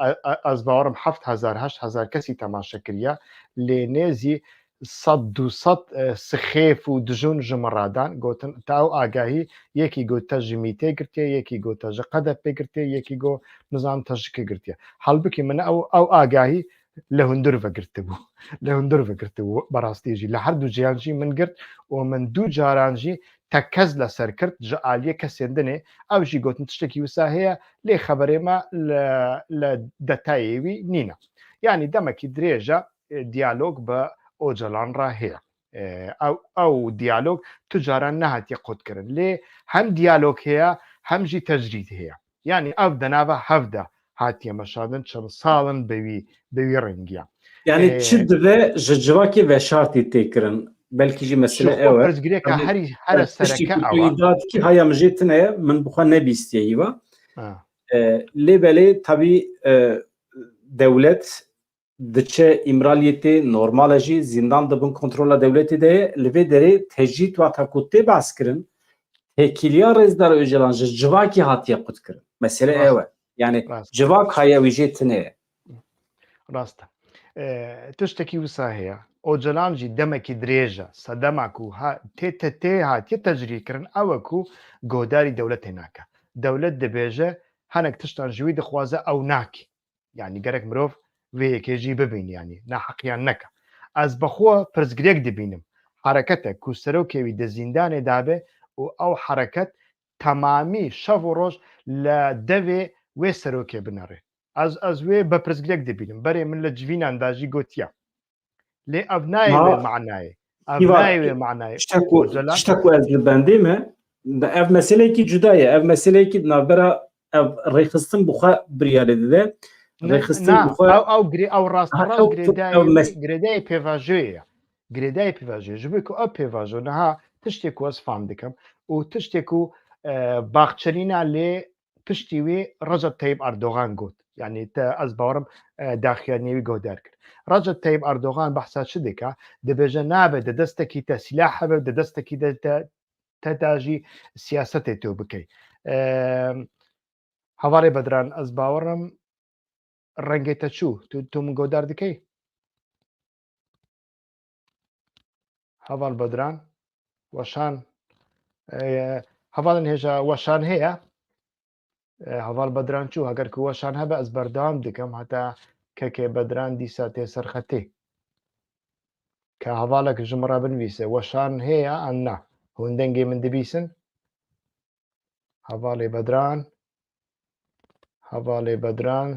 ez bawerim 7,000-8,000 kesî temaşe kiriye lê nêzî 100-200 sixêf û dijûn ji min radan gotin te ew agahî yekî got te ji mîtê girtiye, yekî got te ji Qedepê girtiye, yekî got nizam te ji kê girtiye. Halbikî min ew agahî li hundir vegirtibû. Li hundir vegirtibû berastî jî li her du ciyan jî min girt û min dû caran jî tek kes li ser kirt ji aliyê kesên dinê ew jî gotin tiştekî wisa heye lê xeberê me li detayê wî nîne. Yanî demekî dirêje diyalog bi Ocalan re heye. Ew diyalog tu caran nehatiye qutkirin lê hem diyalog heye hem jî tecrîd heye. Yani ev di nava hev de hatiye meşandin çend salin bi wî rengiya. Yani çi dibe ji civakê veşartî tê kirin? Belkî jî mesele ew e. Pirsgirêka here sereke ew e. İddia dikî haya min jê tune min bi xwe nebîstiye hîva. Lê belê tabî dewlet diçe îmraliyetê normal e jî zindan dibin kontrola dewletê de ye li vê derê tecrîd wata ku tê behs kirin têkiliya Rêzdar Öcalan ji civakê hatiye qutkirin. Mesele ew e. Yani civak haya wî jê tune ye. Rast e. Tiştekî wisa heye. Ocalan jî demekî dirêje sedema ku tê hatiye tecrî kirin ew e ku guhdarî dewletê nake. Dewlet dibêje hinek tiştan ji wî dixwaze ew nakê. Yani gerek mirov vê yekê jî bibîn yanî neheqiyan neke. Ez bixwe pirsgirêk dibînim hereketek ku serokê wî di zindanê dabe û ew hereket temamî şev û roj li devê wê serokê binêre. Ez wê bi pirsgirêk dibînim berê min li civînan de jî gotiye. Lê ev nayê wê meعنayê. افناي معناه تشتكو از البندي ما اف مسألة كي جداية اف مسألة كي نابرا ريخستن بخا بريال ده ريخستن بخا او راستراس جريداي بيفاجوية جريداي بيفاجوية جبيكو او بيفاجو نها تشتكو از فاندكم وتشتكو باقشرينا لي پشتیوی رجب طيب اردوغان قلت يعني تا از باورم داخليني قودار رجب طيب اردوغان بحثات شدكه دبجه نابه دستكي تسلاح دستكي تداجي سياسته تو بكي هواري بدران از باورم رنگيتا شو تو من قودار دكي هوال بدران وشان هوال هجا وشان هي هەواڵ بەدران چوو هەگەر کووەشان هەبە ئەس بەردەوام دکەم هەتا کەکێ بەدران دیسا تێسەرخەتێ کە هەواڵێک ژمڕە بنویسە وەشان هەیە ئەنا هوندەنگێ من دەبیسن هەواڵێ بەدران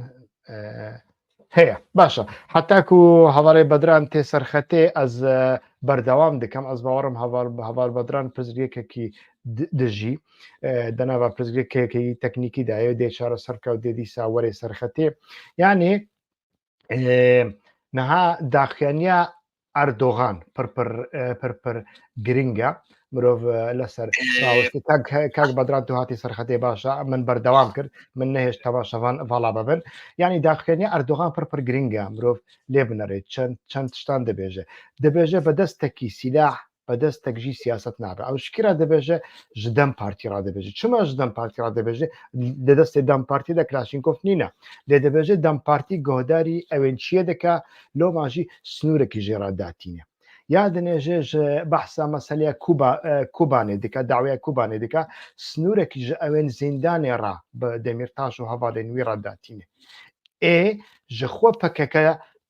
هەیە باشە هەتاکو هەواڵێ بەدران تێسەرخەتێ ئەس بەردەوام دکەم ئەس باوەڕم هەواڵ بەدران پرزگێکێکی دژی دەناوا پرزگێکێکی تەکنیکی دایە دێ چارە سەرکە و دێدی ساوەرێ سەرخەتێ یعنی نەها داخیانیا ئەردۆغان پرپر گرنگە مرۆڤ لەسەر کاک بەدران تو هاتی سەرخەتێ باشە من بەردەوام کرد من نەهێشتا باشەوان ڤاڵا ببن یعنی داخیانیا ئەردۆغان پرپر گرنگە مرۆڤ لێ بنەرێت چەند شتان دەبێژە بەدەستێکی سیلاح بەدەستێکژی سیاست نابێ ئەو شکرا دەبێژە ji dem partî radibêje çima ji dem partî radibêje li destê dem partî de Klaşinkov nîne lê dibêje dem partî guhdarî ew ên çiye dike loma jî snûrekî jê re datîne ya dinêje ji behsa meseleya Kubanê dike dawaya Kubanê dike snûrekî ji ew ên zindanê re bi Demirtaş û hevalên wî re datîne ê ji xwe PKK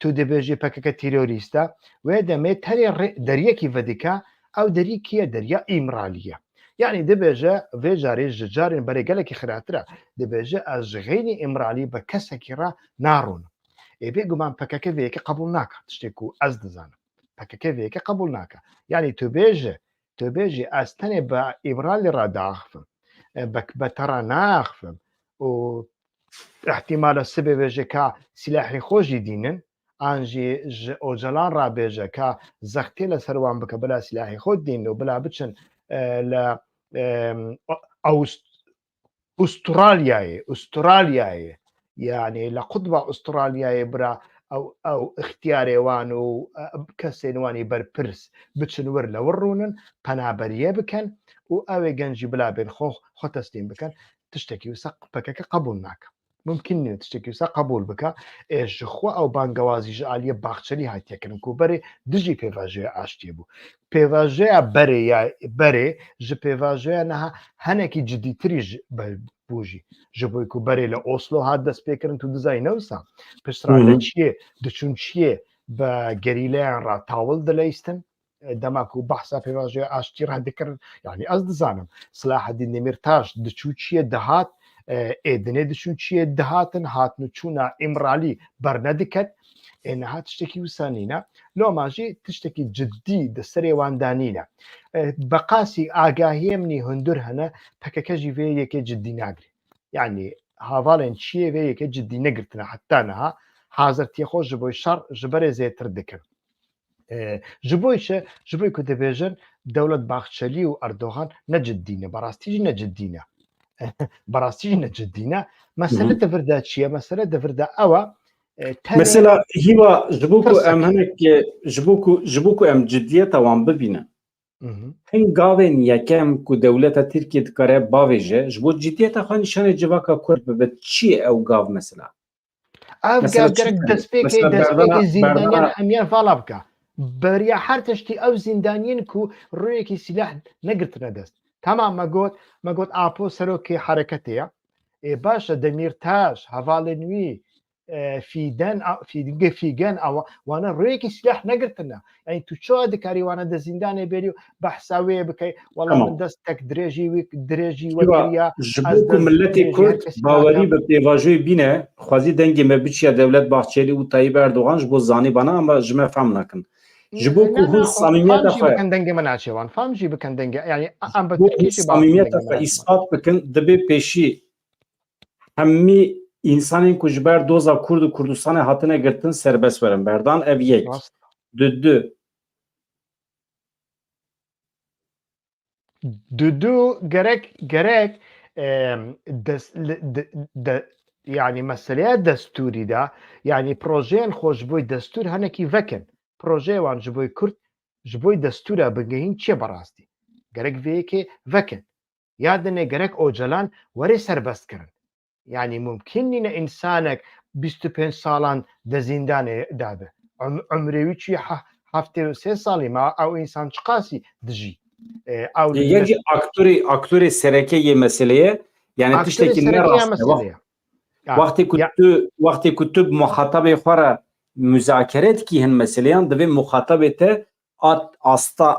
تو دەبێژی پەکەکە تیرۆریستە وێ دەمێت هەرێ دەریەکی ڤدیکە ئەو دەریکیە دەریا ئیمرالیە یعنی دەبێژە vêjarê ji carên berê gelekî xiratir e dibêje ez ji xênî îmralî bi kesekî re naronim ê bêguman PKK vêyekê qebûl nake tiştê ku ez dizanim PKK vêyekê qebûl nake yani tu bêjî ez tenê bi îmralî re diaxivim bi te re naxivim û ihtimala sibê bêje ka silahê xwe jî dînin ئانجی ئۆجەلان ڕابێژە کە زەختێ لە سەروان بکە بلا سیلاحی خۆت دین و بلا بچن لە ئوسترالیایە یعنی لە قوتبە ئوسترالیایە برا ئەو اختیارێوان و کەسێنوانی بەرپرس بچن ور لە وڕوونن پەنابەریە بکەن و ئەوێ گەنجی بلا بێن خۆ تەسلیم بکەن تشتێکی و سەق پەکەکە قبول ناکە ممکن نیە تشتێکی وسا قبول بکە ئێژخوا ئەو بانگەوازی ژعالیە باخچەری هاتیەکردن و بەرێ دژی پێڤژەیە ئاشتێ بوو پێڤژەیە بەرێ ji پێڤژەیە نەها هەنێکی جدیتریش بوژی ji بۆی و بەرێ لە ئۆسلۆ هات دەست پێکردن و دزاینەوسا پشترا چیە دچون چیە بە گەریلەیان ڕ تاوڵ دەلەیستن دەماک و بەحسا پێڤژەیە ئاشتی ڕادەکردن یعنی ئەس دزانم سلاحەدین دەمیرتاش دچوو چیە دەهات ئێدنێ دچون چیە دەهاتن هاتن و چوونە ئیمرالی بەرنەدکەت ئێنەها تشتێکی وسانینە لۆماژی تشتێکی جددی دەسەرێواندانینە بەقاسی ئاگاهیە منی هەندور هەنە پەکەکەژی vê yekê ciddî nagirê yani havalên çiyê vê yekê ciddî negirtine heta niha hazirtiye xwe ji bo şer ji berê zêtir dikin ji bo ku dibêjin dewlet Baxçelî û Erdogan ne ciddîne berastî jî ne ciddîne بەڕاستی نەجددینە مەسەلە دەڤردا چییە مەسەلە دەڤردا ئەوە مثلا هیوا ji bo ku em ciddiyeta wan bibînin hin gavên yekem ku dewleta Tirkiye dikare bavêje ji bo ciddiyeta xwe nîşanê civaka Kurd bibe çi ye ew gav mesela ev gerek destpêkê zîndaniyan hemiyan vala bike beriya her tiştî ew zîndaniyên ku rûyekî silah negirtine dest Tamam me got apo serokê hereketiye başa Demirtaş hevalên wî fîgen wana rêyekî silah negirtine yani tu çawa dikarî wana de zîndanê berî û behsa wê bikey wala min destek dirêjî wekiriya ji bo ku milletê Kurd bawerî bi pêvajoyê bîne xwazî dengê me biçiya dewlet Baxçelî û Tayyip Erdogan ji bo zanîbana ama ji me fehm nakin جبوك هون صميمية فامجي خو بكن دنگي مناچوان فامجي بكن دنگي يعني ام بو هون بتركيش باكن صميمية دنگي خو مناچوان إثبات بكن دبي بيشي همي إنسانين كجبر دوزا كرد و كردستان هاتنه گرتن سربست ورن بردان ev yek. راست دو دو gerek يعني مسئله دستوری دا يعني پروژه خوش بوی دستور هنکی وکن پروژه وان جبوی کرد جبوی دستورا بگهین چه براستی gerek وی که وکن یادنه gerek اوجلان وری سربست کرن يعني ممكن إن إنسانك 25 سالان ده زندان دابه عمري ويشي هفته 3 سالي ما أو إنسان شقاسي دجي أو یکی اکتوری سرکه یه مسئله یعنی أكتر تشتكي السرقية نراسته مسألة وقتی کتب مخاطب خوره مذاکرات کی هن مسئله دوی مخاطبته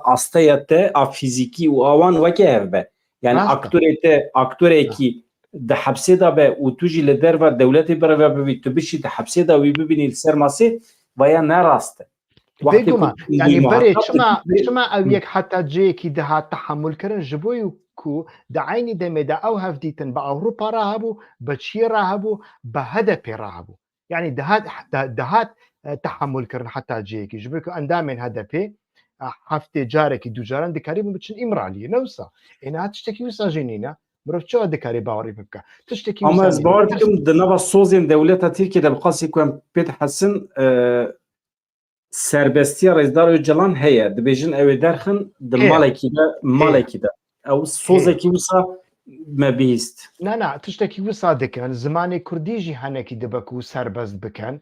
استایته فیزیکی و آوان وکه هف به یعنی اکتوری کی ده حبسه دا به و توجی لدر و دولتی برای ببی تو بشی ده حبسه دا وی ببینی سرماسی و یا نراسته بيجوما يعني بري شما او يك حتى جيكي ده تحمل كرن جبوي كو دعيني دمدا او هفديتن باوروبا راهبو بتشي راهبو بهدف راهبو يعني دهات تحمل كرن حتى جيكي جبويكو اندامن هدفي هفته جارك دو جاران دكاري بتشن امرالي نوسا انا تشتكي وسا جنينه مرف شو دكاري باوري بك تشتكي اما از باور دکم دنوا سوزین دولت ترکیه ده بقاسی کوم پیت حسن سربستی رئیسدار Öcalan هەیە دەبێژن ئەوێ دەرخن مالێکی دا ئەو سۆزێکی وسا مەبیست نا تشتێکی وسا دەکەن زمانی کوردیژی هەنێکی دەبک و سربەست بکەن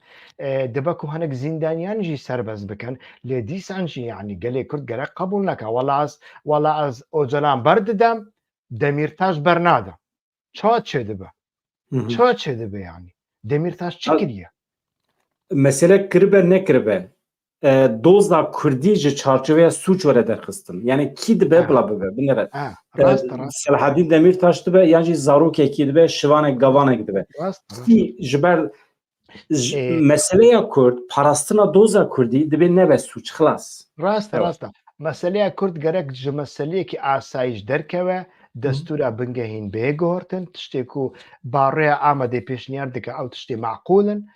دەبک و هەنێک زیندانیانژی سربەست بکەن لێ دیسانجی یعنی گەلێ کورد گەرە قبول نەکە وەڵا ئەز ئۆجەلان بەردەدەم دەمیرتاش بەرنادە چێ دەبێ ینی دەمیرتاش چ کردە مەسەلە کردبە نەکردبە دۆزا کوردی ji çarçoveya sûç were derxistin yani kî dibe bila bibe binêre Selahedîn Demirtaş dibe yan jî zarokekî dibe şivanek gavanek dibe kî ji ber meseleya Kurd parastina doza Kurdî dibe nebe sûç xilas rast meseleya Kurd gerek ji meseleyekî asayiş derkeve destûra bingehîn bêgihortin tiştê ku barêya Amedê pêşniyar dike ew tiştê meqûlin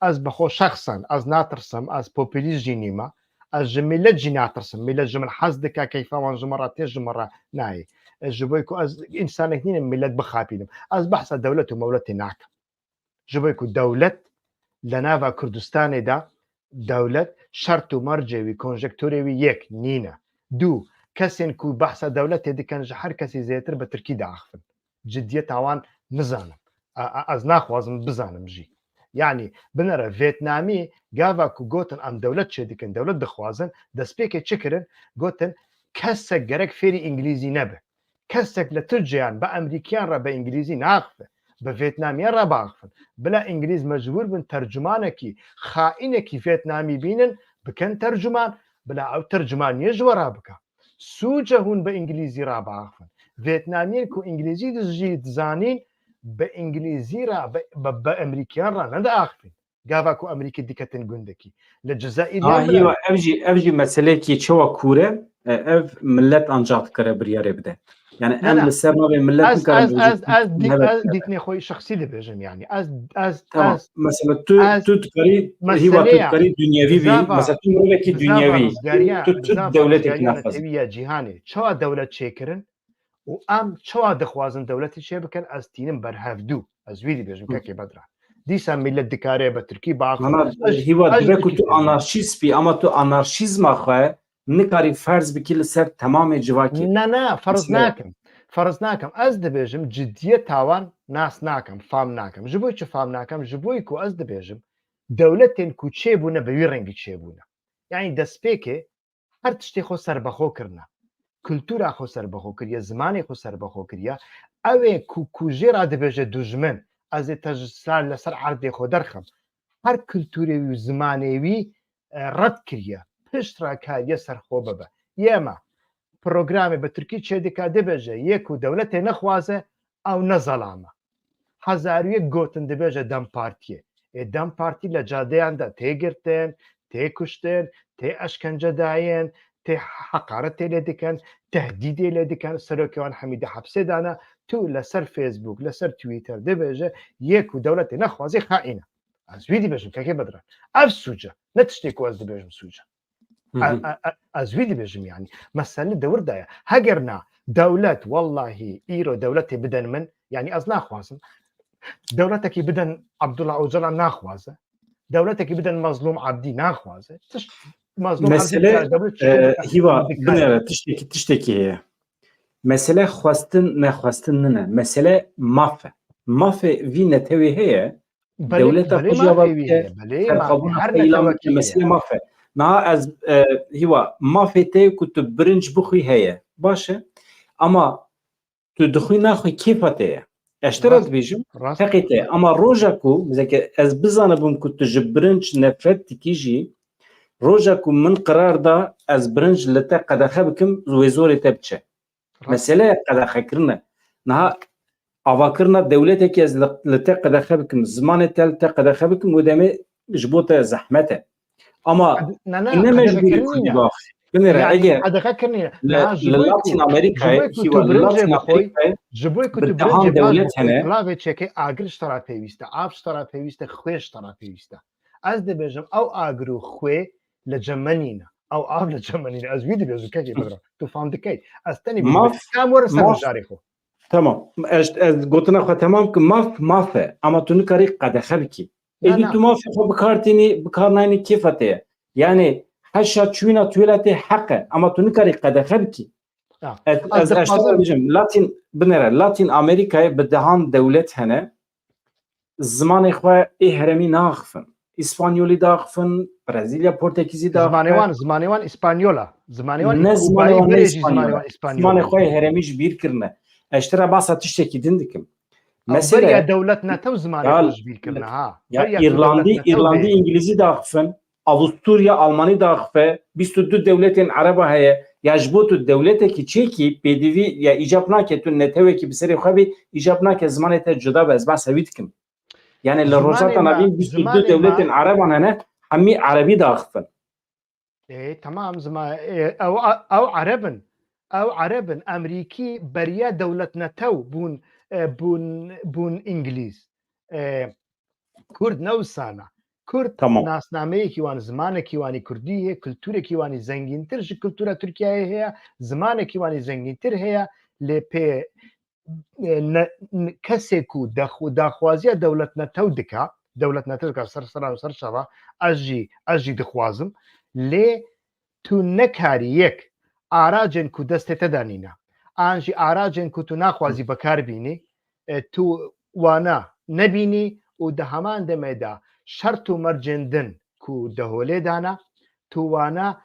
ez bexwe şexsan ez natirsam ez popülîst jî nîme ez ji millet jî natirsim millet ji min hez dike keyfa wan ji me re tê ji me re nayê ji bo ku ez însanek nînim millet bixapînim ez behsa dewlet û mewletê nakim ji bo ku dewlet li nava Kurdistanê de dewlet şert û mercê wî konjektûrê wî yek nîne du kesên ku behsa dewletê dikin ji her kesî zêtir bi Tirkî de axivin ciddiyeta wan nizanim ez naxwazim bizanim jî يعني بنرى فيتنامي جافا كوغوتن ام دولت شديكن دولت دخوازن دسبيك تشكرن غوتن كسك جرك فيري انجليزي نبه كسك لترجيان بامريكان را بانجليزي ناقفه بفيتنامي را باقفن بلا انجليز مجبور بن ترجمانكي خائنكي فيتنامي بينن بكن ترجمان بلا او ترجمان يجورا بك سوجهون بانجليزي را باقفن فيتناميين كو انجليزي دزجي زانين بانجليزي را بامريكان را ندا اخفين جافاكو امريكا ديكتن جندكي للجزائر ايوه افجي مسلكي تشوا كوره اف ملت انجات كره برياره بده يعني ام لسرنا ملت از ديتني خوي شخصي دبجم يعني از مثلا تو تقري هو تقري دنيوي بي مثلا تو مربكي دنيوي تو دولتك نفذ هي جهاني شو دوله شيكرن و ام چوا دخوازن دولتی چه بکن از تینم برهفدو از ویدی بجم که بدره دیسا ملت دکاره به ترکی باق هیوا دبکو تو آنارشیست بی اما تو آنارشیزم خواه نکاری فرض بکی لسر تمام جواکی نه فرض ناکم از دبیجم جدیت تاوان ناس ناکم فام ناکم جبوی چه فام ناکم جبوی کو از دبیجم دولتین کو چه بونه به وی رنگی چه بونه یعنی دسپیکه هر تشتی خو سر بخو کرنه کلتورا خو سر بخو کریه زمانی خو سر بخو کریه اوه کوجه را دبیجه دوجمن از تجسال لسر عرض خو درخم هر کلتوری و زمانی وی رد کریه پشت را کاریه سر خو ببه یما پروگرامی به ترکی چه دیکا دبیجه یکو دولت نخوازه او نظلامه هزارویه گوتن دبیجه دم پارتیه دم پارتی لجاده انده تیگرتن تێ کوشتن تێ ئەشکەنجە دایەن تێ حەقارەت تێ لێ دەکەن تهدیدێ لێ دەکەن سەرۆکیوان حەمیدە حەبسێدانە تو لەسەر فێسبوک لەسەر تویتەر دەبێژە یەک و دەوڵەتێ نەخوازی خائینە ئەزوی دەبێژم کەکێ بەدران ئەف سوجە نە تشتێک و ئەس دەبێژم سوجە ئەزوی دەبێژم یانی مەسەلە دەوردایە هەگەر نا دەوڵەت واللهی ئیرۆ دەوڵەتێ بدەن من یعنی ئەس ناخوازم دەوڵەتێکی بدەن عەبدوڵڵا ئۆجەڵان ناخوازە دەوڵەتێکی بدەن مەزلوم عەبدی ناخوازە mesele hiva binêre tiştekî heye mesele xwestin nexwestin nine mesele mafe mafe vî netewê heye dewleta mesele mafe niha ez hiva mafê te ku tu birinc bixwî heye baş e ama tu dixwî naxwî kêfa te ye eştera dibêjim heqê te ama roja ku zeke ez bizanibim ku tu ji birinc nefret dikî jî roja ku min qirar da ez birinc li te qedexe bikim wê zorê te biçe mesele qedexekirine niha avakirina dewletekî ez li te qedexe bikim zimanê te li te qedexe bikim û demê ji bo te zehmet e ama ne mecbûrî Kurdî baxî binêre ege li Latin Amerîkayê ji bo ku tu dewlet hene lavê çekê agir ji tara pêwîst e av ji tara pêwîst e xwê ji tara pêwîst e ez dibêjim ew agir û xwê li cemenîne ew av li cemenîne ez wî dibêjim kekê bidira tu fam dikey ez tenê kam were ser mijarê xwe tamam ez gotina xwe temam ki maf e ama tu nikarî qedexe bikî êdî tu mafê xwe bikartînî bikarnayînî kêfa te ye yani heşa çûna tuweletê heq e ama tu nikarî qedexe bikî ez eştera bijim binêre Latin Amerîkayê bi dehan dewlet hene zimanê xwe ê heremî naxifin İspanyolî daxifin Brezilya Portekîzî daxifin zimanê wan İspanyola zimanê xwe heremî ji bîr kirine eştera basa tiştekî din dikim mesele dewlet netew zimanê ji bîr kirine ha İrlandî İngilîzî daxifin Avusturya Almanî daxife 22 dewletên Araba heye ya ji bo tu dewletekî çêkî pêdivî ya îcab nake tu netewekî bi serê xwe bî îcab nake zimanê te cuda be ez behsa wî dikim yani li rojata navîn 22 dewletên Araban hene hemî Erebî daxifin tamam ew Erebin Emerîkî beriya dewlet netew bûn İngilîz Kurd newsana Kurd nasnameyekî wan zimanekî wanî Kurdî heye kultûrekî wanî zengîntir ji kultûra Tirkiyeyê heye zimanekî wanî zengîntir heye lê pê kesê ku daxwaziya dewlet netew dika dewlet netew dika ser ser şeva ez jî dixwazim lê tu nekarî yek aracên ku destê te danîne an jî aracên ku tu naxwazî bekaribînî tu wana nebînî û di heman demê de şert û mercên din ku deholê dana tu wana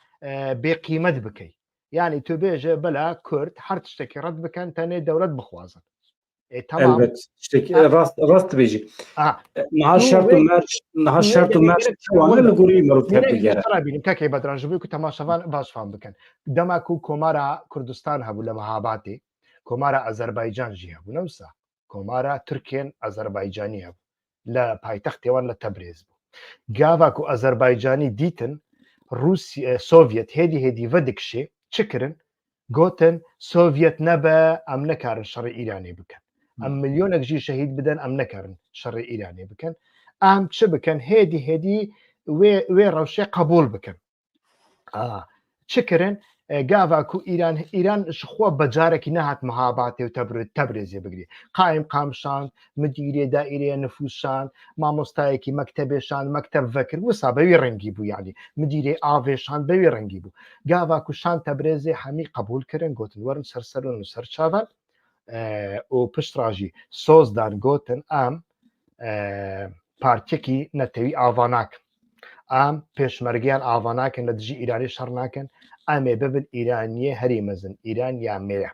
bêqîmet bikey yani tu bêje bela Kurd her tiştekî red bikin tenê dewlet bixwazin elbet rast dibêjî niha şert û merc li gorî mirov tevdigere kekê bediran ji bo ku temaşevan baş fam bikin dema ku komara Kurdistan hebû li Mehabadê komara Azerbaycan jî hebû newsa komara Tirkiyên Azerbaycanî hebû li paytextê wan li Tebrîz bû gava ku Azerbaycanî dîtin Rusya Sovyet hêdî ve dikişê çi kirin gotin Sovyet nebe em nekarin şerê Îranê bikin em milyonek jî şehîd bidin em nekarin şerê Îranê bikin em çi bikin hêdî wê rewşê qebûl bikin çi kirin gava ku Îran ji xwe becarekî nehat Mehabadê û Tebrîzê bigirî qaim qamşand midîrê daîreye nüfûs şand mamostayekî mektebê şand mekteb vekir wisa be wî rengî bû yanî midîrê avê şand be wî rengî bû gava ku şand Tebrîzê hemî qebûl kirin gotin werin serserin û serçavan û piştra jî soz dan gotin em partiyekî netewî ava nakin em pêşmergeyan ava nakin li dijî Îranê şer nakin em ê bibin Îraniyê herî mezin Îran ya mêye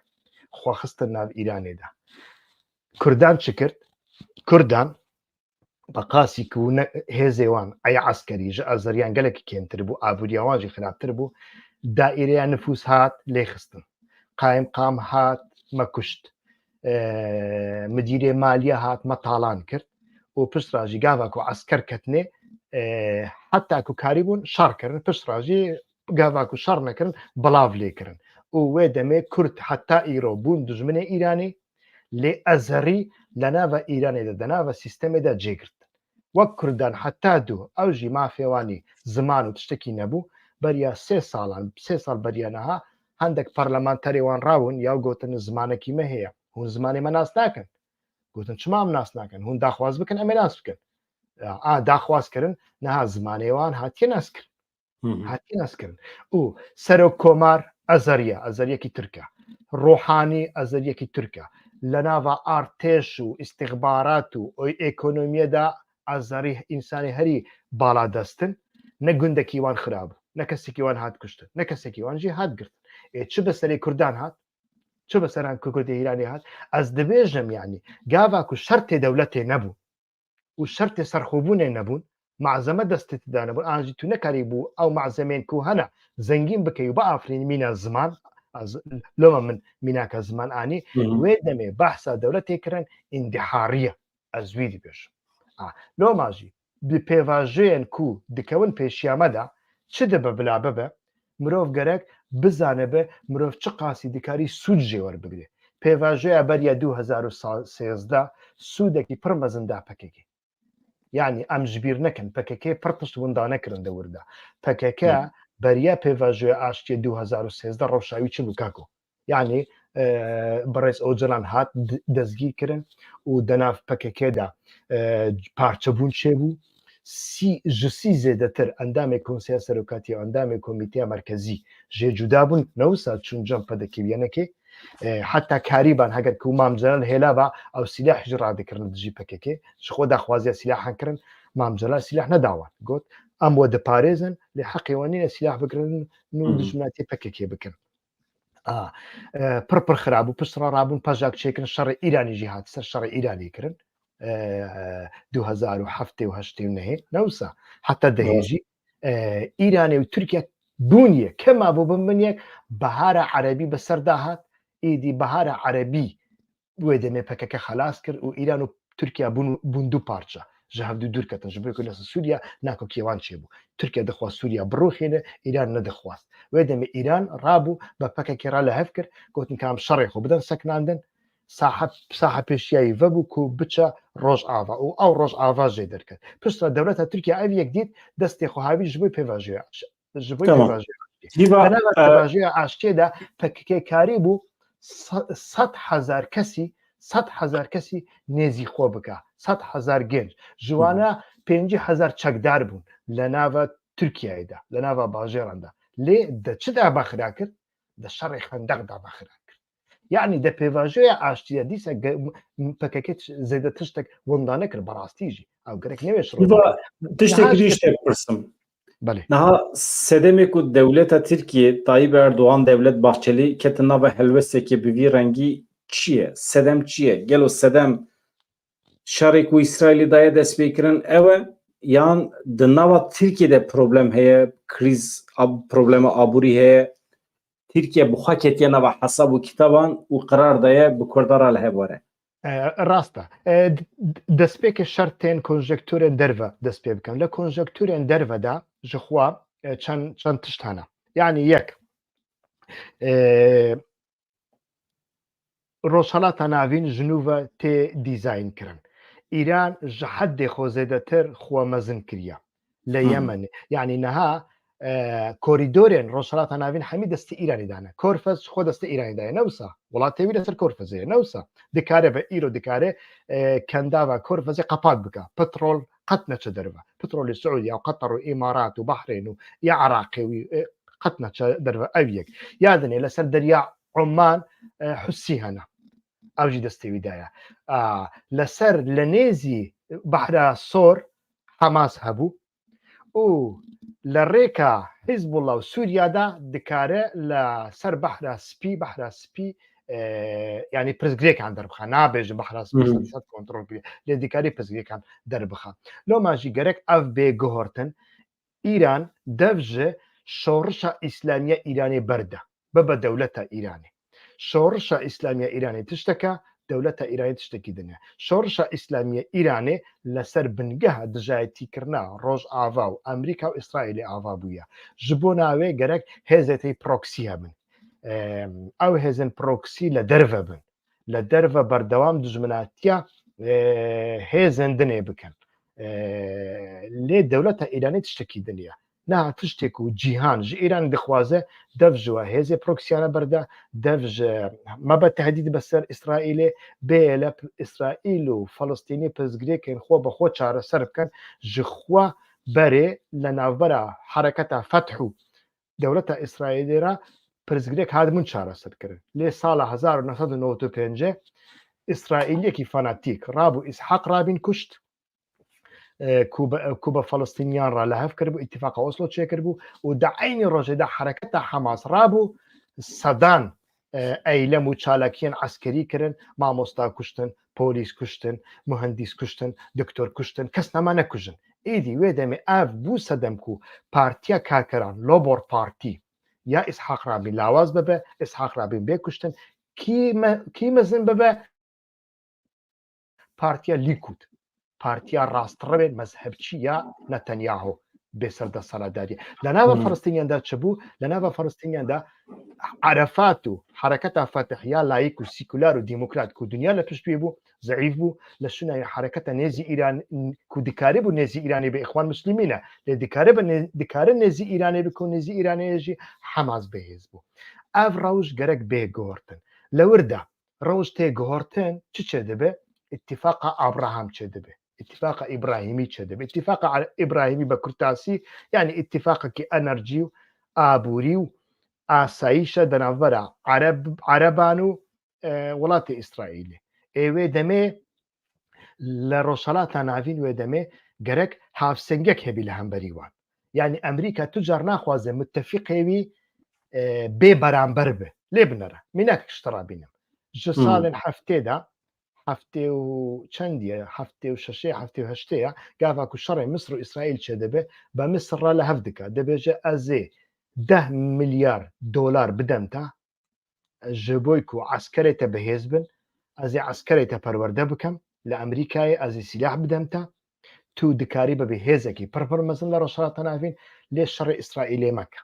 xwexistin nav Îranê de Kurdan çi kir Kurdan beqasî ku hêzê wan eya eskerî ji Azeriyan gelekî kêmtir bû avûriya wan jî xilaftir bû daîreya nüfûs hat lêxistin qaim hat me kuşt midîrê maliye hat me talan kir û piştra jî gava ku esker ketine حتى اكو كاريبون شاركرن بشراجي قافاكو شارنكرن بلاف ليكرن وودمي كرت حتى ايرو بون دجمن ايراني لازري لنافا ايراني دنافا سيستم دا جيكرت وكردان حتى دو اوجي ما فيواني زمان وتشتكي نبو بريا 3 سال بريانها عندك برلمانتري وان راون یا گوتن زمانکی مهیا هون زمانی مناس ناکن گوتن چما مناس ناکن هون داخواز بکن امناس بکن داخواز کرن نه زمانی وان هاتی ناس کرن او سرو کومار ازریا کی ترکا روحانی ازریا کی ترکا لناوا ارتش و استخبارات و اکونومی دا ازری انسانی هری بالا دستن نگندکی وان خراب نکسکی وان هات کشتن نکسکی وان جی هات گرت چه بسری کردان هات چه بسران کردی ایرانی هات از دبیجم یعنی گاوا کو شرط دولت نبو و شرط سرخوبون نبون معزمه دست دانبون انجی تو نکاری بو او معزمین کو هنا زنگین بکی با افرین مینا زمان از لما من میناک زمان آنی ویدمه بحث دولت کرن اندحاریه از ویدی بیش لو ماجی بی پیواژین کو دکون پیشیامده چه دبه بلا ببه مروف گرک بزانه به مروف چه قاسی دکاری سود جوار بگیره پیواژه بریا 2013 سودکی پر مزنده پککی یعنی ام جبیر نکن پککی پر پشت وندانه کرن دورده پککی بریا پیواژه آشتی 2013 روشاوی چلو کاکو یعنی برئیس اوجلان هات دزگی کرن و دناف پککی دا پارچه بون چه بو جسی زیادتر اندام کنسیل سروکاتی اندام کمیته مرکزی جدا بون نوسا چون جنب پدکی بیانه که حتی کاریبان هگر که مامجلال هلا او سلاح جرا دکرن دجی پککی خود اخوازی سلاح کرن مامجلال سلاح نداوان گوت ام ود پاریزن لحقی ونین سلاح بکرن نو دجمناتی پککی بکن پر خرابو پسرا رابون پاجاک چیکن شر ایرانی جهاد سر شر ایرانی کرن 2007 و 8 نهي نوسا حتى دهيجي إيران وتركيا بونية كما بمنيك بهار عربي بسرداهات إيدي بهار عربي ودمي بكك خلاص كر وإيران وتركيا بوندو بارشا جهاب دور كتن جبري كل سوريا ناكو كيوان شيبو تركيا دخوا سوريا بروخينه إيران ندخواس ودمي إيران رابو ببكك راله هفكر قلت كام شريخ وبدن سكن عندن صاحب پیشیایی و بو کو بچه روز آوا او روز آوا جدر کرد. پس دولت ترکیه اوی یک دستی خواهی جبوی پیواژه آشتی دا پکیک کاری بو 100,000 کسی نزی خوب که 100,000 گنج جوانا 50,000 چکدار بون لناو ترکیه دا لناو باجران دا لی دا چه دا بخرا کرد دا شر خندق دا بخرا يعني ده بيفاجيا عاشتيا ديسا بكاكيت زيادة تشتك وندانكر براستيجي او قريك نيوش روبا تشتك ريشتك برسم بله نها سدمكو دولة تركيا طيب اردوغان دولة باحچلي كتنا به هلوسكي بوي رنگي چيه سدم چيه گلو سدم شارك و اسرائيلي دايا دست بكرن اوه يان دناوا تركيا ده problem هي kriz problem aburi هي تركيا بخاكتينا وحساب وكتابان وقرار دايا بكردار الهباره راستا دسبيك شرطين كونجكتورين درفا دسبي بكم لا كونجكتورين درفا دا جخوا چن تشتانا يعني يك روشالات ناوين جنوبا تي ديزاين كرن ايران جحد خوزيدتر خوا مزن كريا ليمن يعني نها كوريدورين روشالات ناوين حميد است ايراني دانا كورفز خود است ايراني دانا نوسا ولا تيوي سر كورفز نوسا دكاره به ايرو دكاره كنداوا كورفز قپات بكا بترول قطنه دربا بترول السعوديه وقطر وامارات وبحرين وعراق قطنه دربا ابيك يادني لسر دريا عمان حسي هنا اوجي دستي بدايه لسر لنيزي بحر الصور حماس هبو او لريكا حزب الله وسوريا دا دكاره لسر بحر سبي يعني برزغريك عن دربخا نابج بحر سبي سات كنترول بي لدكاري برزغريك عن دربخا لو ماجي غريك اف بي غورتن ايران دفج شورشة اسلاميه ايراني برده بابا دولتها ايراني شورشة اسلاميه ايراني تشتكى دولة إيران تشتكي دنيا شورشة إسلامية إيراني لسر بنجها دجايتي كرنا روج آفاو أمريكا وإسرائيل آفابويا جبونا ويجرك هزتي بروكسيها من أو هزن بروكسي لدرفة بن لدرفة بردوام دجمناتيا هزن دنيا بكن ليه دولة إيران تشتكي دنيا نا تشتكو جيهان جي إيران دخوازه دفجوا هزي بروكسيانا بردا دفج ما بتهديد بسر إسرائيل بيلا إسرائيل وفلسطيني بزغريكن خو بخو چاره سر بكن جخوا بري لنافبرا حركة فتحو دولة إسرائيل را پرزگریک هاد من چاره سر کرد لی سال 1995 إسرائيلي كي فاناتيك رابو إسحاق رابين كشت كوبا فلسطينيان را لهف كربو اتفاق اوسلو تشي كربو ودعيني رجدا حركة حماس رابو صدان ايلم وچالاكين عسكري كرن ماموستا كشتن بوليس كشتن مهندس كشتن دكتور كشتن كسنا ما نكجن ايدي ويدمي اف بو صدمكو بارتيا كاكران لوبور بارتي يا اسحاق رابين لاواز ببه اسحاق رابين بكشتن كي مزن ببه بارتيا ليكود بارتيا راستربن مذهب چيا نتنياهو بسرد سالاداري لناوا فلسطينيان دا تشبو لناوا فلسطينيان دا عرفاتو حركة فتحية لايك وسيكولار وديمقراط كو دنيا لبش بيبو ضعيف بو لشنا حركة نازي إيران كو ديكاربو نازي إيراني بإخوان مسلمين ديكار نازي إيراني بكو نازي إيراني يجي حماس بهزبو اف روش جرك بيه غورتن لوردا روش تي غورتن چه دبه اتفاق ابراهام چدبه اتفاق ابراهيمي چدبه اتفاق ابراهيمي بكرتاسي يعني اتفاق كي انرجيو ابوريو اسايشه دنافرا عربانو ولات اسرائيل ايوه دمه لروشالات نافين ودمه جرك هاف سنجك هبي لهم بريوان يعني امريكا تجار ناخوازه متفقه بي برامبر به لبنره منك اشترى بينهم جسال هفته و چندیه هفته و ششه هفته و هشته گاوا کو شرع مصر و اسرائیل چه دبه با مصر را لهفدکه دبه جه از 10 میلیارد دلار بدمتا جبوی کو عسکری تا بهیز بن از عسکری تا پرورده بکم لامریکای از سلاح بدمتا تو دکاری به بهیزه کی پرپر مثلا رشارات نافین لی شرع اسرائیلی مکه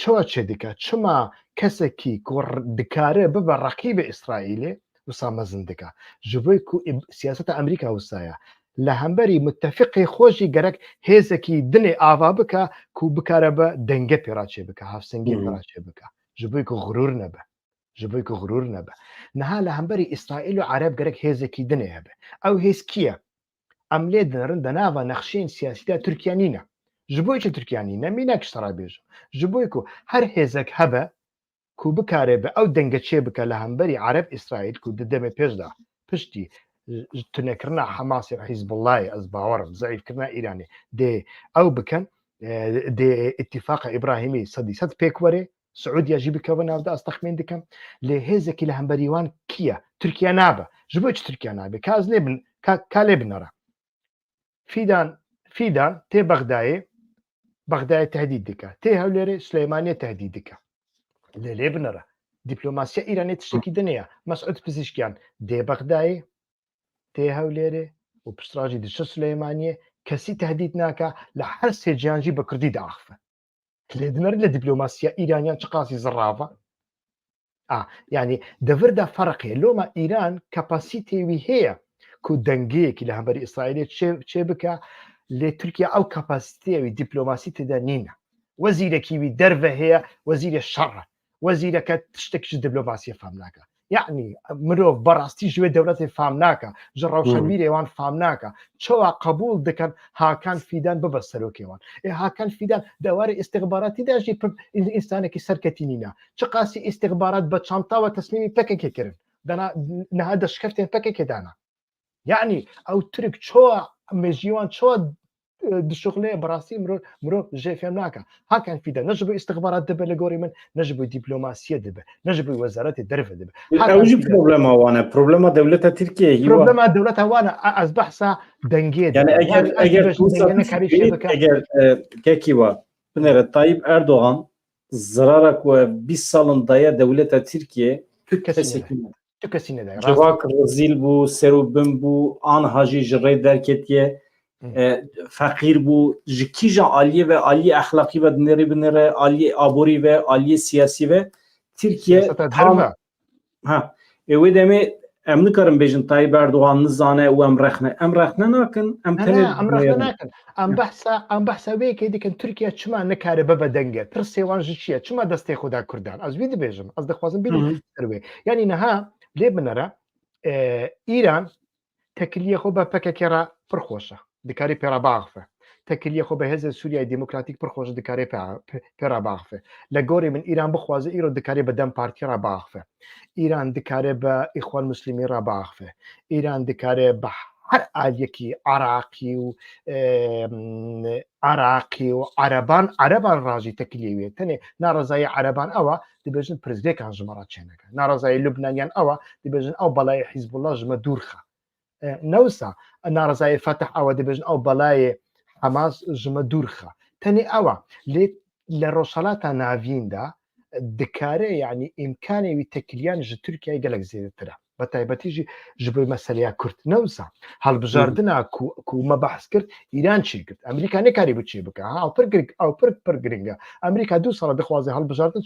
او چه دکه چما کسی کی کور دکاره به رقیب اسرائیلی وسام زندگا جبوي كو سياسة أمريكا وسايا لهمبري متفقي خوشي جرك هيزكي دني آفا بكا كو بكاربا دنجة بيراتشي بكا هافسنجي بيراتشي بكا جبوي كو غرور نبا نها لهمبري إسرائيل وعرب جرك هيزكي دني هبه أو هيسكيا عملية دنرن دنافا نخشين سياسية تركيانينا جبوي چه تركيانينا ميناك اشترا بيجو جبوي كو هر هيزك هبه کو بکاره به او دنگه چه بکه لهمبری عرب اسرائیل کو ددمه پیشدا پشتی تنکرنا حماس حزب الله از باورم ضعیف کرنا ایرانی ده او بکن ده اتفاق ابراهیمی صدی صد پیکوره سعودية جيب كونا ودا استخمين دكم لهزك لهمبريوان كيا تركيا نابا جبوش تركيا نابا كاز لبن كالبنرا فيدان تي بغداي تهديد دكا تي هوليري سليمانية تهديد دكا لبنرا دبلوماسية إيرانية تشتكي دنيا مسعود بزيشكيان دي بغداي تي هوليري وبستراجي دي سليمانية كسي تهديد ناكا لحر سيجيانجي بكردي داخفة لدنر لدبلوماسية إيرانية تقاسي زرافة يعني دفردا فرقه لوما إيران كاباسيتي وهي كو دنجيك لهمبري إسرائيلية تشبكة لتركيا أو كاباسيتي ودبلوماسيتي دانينا وزيرك درفة هي وزير الشر وزيرك تشتكي الدبلوماسية فهمناك يعني مروف براستي جوي دولتي فهمناك جراو شنبيري وان فهمناك شو قبول دكان ها كان فيدان ببسلوكي وان ها كان فيدان دواري استخباراتي داجي الانسانك سركتينينا شقاسي استخبارات بتشانتا وتسليمي بكك كرن دانا نهادا شكفتين بكك دانا يعني او ترك شو مجيوان شو الشغله براسي مرو جاي فهمناك ها كان في ده نجبوا استخبارات دبل لغوري من نجبوا دبلوماسيه دبل نجبوا وزارات الدرف دبل اوجي بروبلما وانا بروبلما دولتها تركيا هي بروبلما دولتها وانا از بحثا دنجيد يعني اگر كيكيوا بنغ طيب اردوغان زرارك و 20 سال ضيا دولتها تركيا تو کسی نداره جواک رزیل بو سرو بم بو آن هاجی جری درکتیه فقیر بو جکیجا عالیه و عالی اخلاقی و دنری بنره عالی آبوری و عالی سیاسی و ترکیه تام ها اوی دمی ام نکارم بیشن طایب اردوغان نزانه و ام رخنه ناکن ام لا ام رخنه ناکن ام بحثا وی که دیکن ترکیه چما نکاره ببدنگه ترسی وانج چیه چما دسته خدا کردان از وید بیشم از دخوازم بینم سروی یعنی نها لی بنره ایران تکلیه خو به پککرا پرخوشه دکاری پیرا باغفه تکلیه خو به حزب سوریای دموکراتیک پرخوشه دکاری پیرا باغفه لگوری من ایران بخوازه ایرو دکاری به دم پارتی را باغفه ایران دکاری به اخوان مسلمین را باغفه ایران دکاری به هر آلیکی عراقی و عربان راجی تکلیویه تنه نارضای عربان اوا دبیجن پرزیدکان جمرات چنگه نارضای لبنانیان اوا دبیجن او بالای حزب الله جمع دورخه نوسا نارضای فتح او دبیجن او بالای حماس جمع دورخه تنه اوا لروسالات ناوین دا دکاره یعنی امکانی وی تکلیان ج ترکیه گلک زیده تره بتایبەتی ji bo meseleya Kurd newsa hilbijardina ku me behs kir Îran çê kir Amerîka nekarî bi çê bike ew pir giring e Amerîka 2 sala dixwaze hilbijardin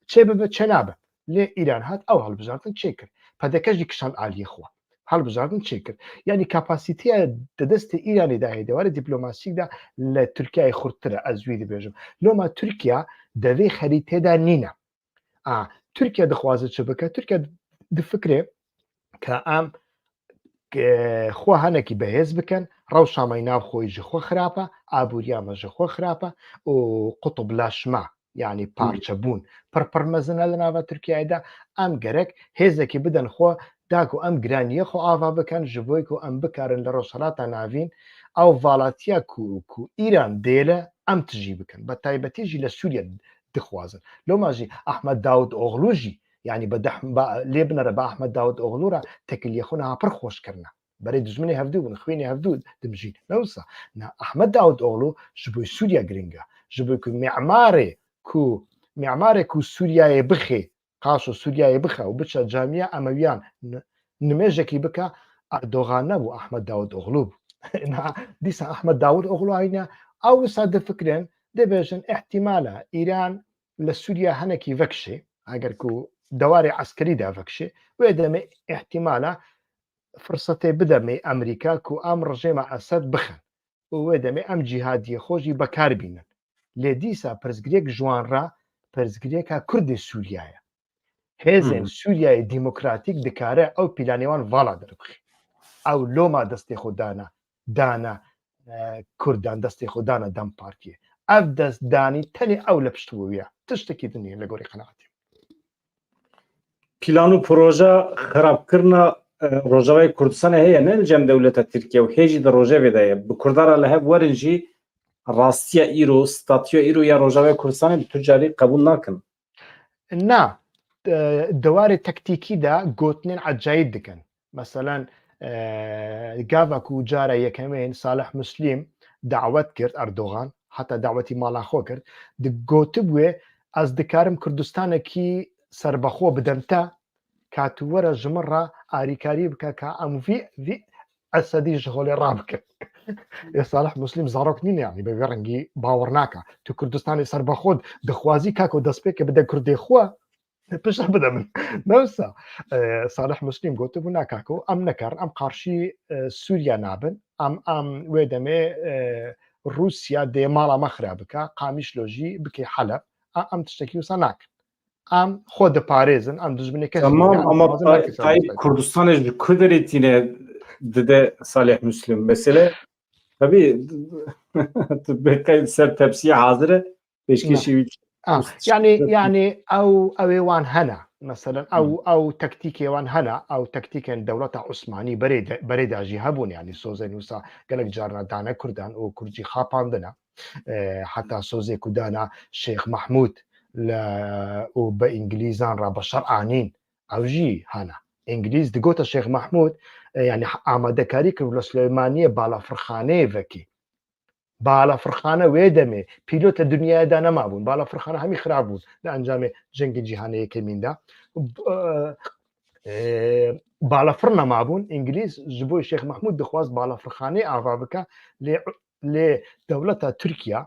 çê bibe çê nabe lê Îran hat ew hilbijardin çê kir pedeke jî kişand aliyê xwe hilbijardin çê kir yanî kapasîteya di destê Îranê de heye dewera dîplomasîk de li Tirkiyeyê xurttir e ez wî dibêjim loma Tirkiya di vê xerîtê de nîne Tirkiye dixwaze çi bike Tirkiye difikire كأم خو هنكي بهز بكن روشا ميناو خوي جخو خرابة أبوريا ما جخو خرابة وقطب لاشما يعني بارشبون پر مزنا لنا في تركيا دا أم جرك هزكي بدن خو داكو أم جرانية خو آفا بكن جبويكو أم بكارن لروسالات نافين أو فالاتيا كو إيران ديلة أم تجي بكن بتايبتي جي لسوريا دخوازن لو ما جي أحمد داود أغلوجي يعني بدح لبنان با احمد داود اغلو را تکلیه خونه پر خوش کرنا برای دجمنی هفدو و خوینی هفدو دمجین نوسا نا احمد داود اغلو جبوی سوریا گرینگا جبوی کو معمار کو سوریا بخي قاشو سوریا بخه و بچا جامعه امویان نمجه کی بکا اردوغان و احمد داود اغلو نا دیسا احمد داود اغلو اینا او صد فکرن دبیجن احتمالا ایران لسوریا هنکی وکشه اگر کو دواري عسكري دافكشي ويدمي احتمالا فرصتي بدمي امريكا كو ام رجيم اسد بخن ويدمي ام جهادي خوجي بكاربين لديسا برزغريك جوان را برزغريكا كردي سوريا هزن سوريا ديمقراطيك دكاره او بلانيوان فالا دربخي او لوما دستي دانا كردان دستي خدانا دم بارتي افدس داني تاني او لبشتويا تشتكي دنيا لغوري قناعتي پلان و پروژه خرابکردن روجاوی کردستان هەیە نه جەم دەولەتە ترکیە و هێژی دە ڕۆژێ دایە bi کوردارا لە هەب وەرن jî rastiya îro statiya îro ya Rojavayê Kurdistanê bi tu carî qebûl nakin نا دواري تكتيكي دا قوتنين عجايد دكن مثلا قافاكو جارة يكمين صالح مسلم دعوت كرت أردوغان حتى دعوتي مالا خو كرت دقوتبوي از دكارم كردستان كي سربخو بدمتا كاتورا جمرة آريكاري بكا كأم في أسدي جهولي رابك يا صالح مسلم زاروكنين يعني بغرنجي باورناكا تو كردستان سربخود دخوازي كاكو دسبيك بدا كردي خوا بش بدا من نفسه صالح مسلم قلت بنا كاكو أم نكر أم قارشي سوريا نابن أم ويدمي روسيا دي مالا مخربكا قامش لوجي بكي حلب أم تشتكي وسناك ام خود پارێزن ئەم دژمنێ کەس tamam ama Tayyip Kurdistanê ji Kurderê tîne dide Salih Müslim mesele tabii ser tepsiye hazır e peşkeşi يعني او وان هنا مثلا او تكتيكي وان هنا او تكتيكا دولة عثماني بريد اجي هبون يعني سوزي نوسا قالك جارنا دانا كردان او كردجي خاپاندنا حتى سوزي كودانا شيخ محمود و بإنجليزان را بشر عنين أو جي هنا إنجليز دقوت الشيخ محمود يعني آماده كاري كرو سليمانية بالا فرخانة فكي بالا فرخانة ويدمي بيلوت الدنيا دانا ما بون بالا فرخانة همي خرابون لأنجام جنگ جهانية كمين دا بالافرنا مابون انجليز جبوي الشيخ محمود دخواز بالافرخاني عفابكا لدولة تركيا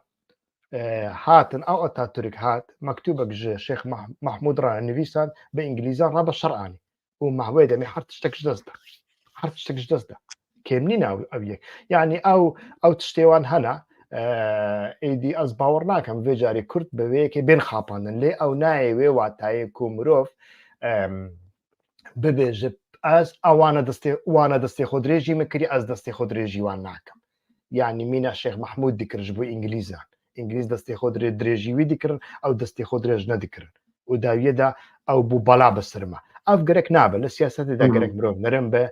هاتن او اتاتورك هات مكتوبة الشيخ محمود را نفيسان بانجليزان رابا الشرعاني ومعويدة مي حرتشتكش دزده كاملين او يك يعني او تشتيوان هنا ايدي از باورناكم في جاري كرت بويكي بين خاباندن لي او نايوي واتاي كومروف ببيجب از وانا دستي خود ريجي مكري از دستي خود ريجي واناكم يعني مين الشيخ محمود ذكر جبو انجليزان انجليز دستي خود ريجي وي ذكر او دستي خود ريج ندكر وداويدا او بو بلا بسرما افقرك نابل السياسه دا قرك مروف نرمبه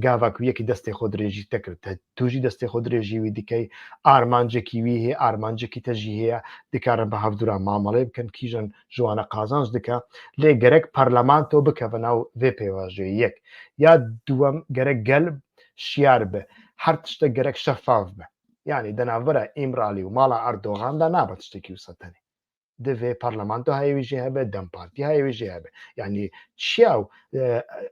گاواک یکی دستی خود رژی تکرد توجی دستی خود رژی وی دیکی آرمانجه کی ویه آرمانجه کی تجیه دکارن به هفدورا معامله بکن کیجن جوانا قازانج دکا لی گرک پارلمانتو بکه وناو وی پیواجه یک یا دوام گرک قلب شیار به هر تشت گرک شفاف به يعني دنافرة إمرالي ومالا أردوغان دا نابت تشتكيو ستاني دفي بارلمانتو هاي ويجي هبه دم بارتي هاي ويجي هبه يعني تشياو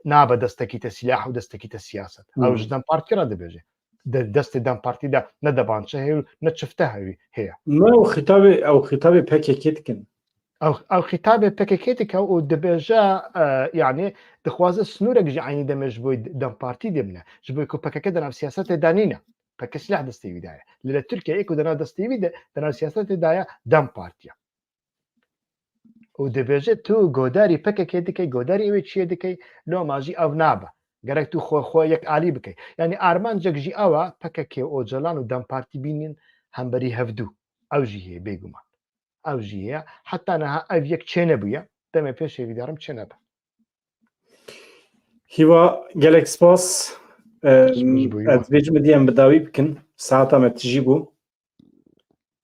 نابا دستكيت السلاح ودستكيت السياسة أو جدام بارتي راد بيجي دست دم بارتي دا ندبان شهي نتشفتها هي ما أو خطابي بكي كيتكن أو خطابي بكي كيتك أو دبيجا يعني دخواز سنورك جعاني دمج بوي دم بارتي دمنا جبوي كو بكي كده نف سياسة دانينا بكي سلاح دستي بداية لتركيا إيكو دنا دستي بداية دنا سياسة داية دم بارتيا و دەبێژێت تو گۆداری پەکێکێ دکەی گۆداری ئەوێ چیە دکەی لۆ ماژی ئەو نابە گەرەک تو خۆ یەک عالی بکەیت ینی ئارمان جەکژی ئەوە پەکەکێ ئۆجلان و دەمپارتی بینین هەمبەری هەفتوو ئەو ژی هەیە بێگومان ئەو ژی هەیە حتا نەها ئەو یەک چێ نەبووە دەمێ پێش هێویدارم چێ نەبە هیوا gelek spas ez bêjim diyem bi dawî bikin saeta me tijî bû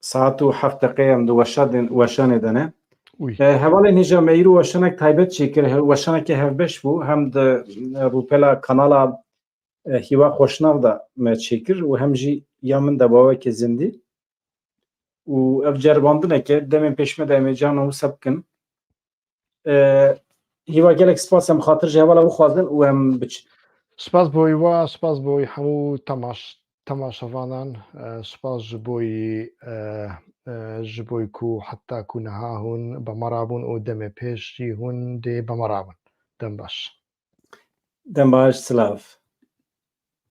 saet û heft deqeyem di weşanê de ne hevalên hêja meyîr û weşanek taybet çêkir weşanekê hevbeş bû hem di rûpela kanala hîwa xweşnav da me çêkir û hem jî ya min de bawekê zindî û ev ceribandineke demên pêşme de em ê cana wisa bikin هیوا gelek spas em xatir ji hevala bixwazin û em biçin سپاس بۆی وا سپاس بۆی هەموو تەماشەوانان سپاس ji بۆی کو حتا کو نەها هون بەمەڕابوون و دەمێ پێشی هون دێ بەمەڕابن دەم باش dem baş silav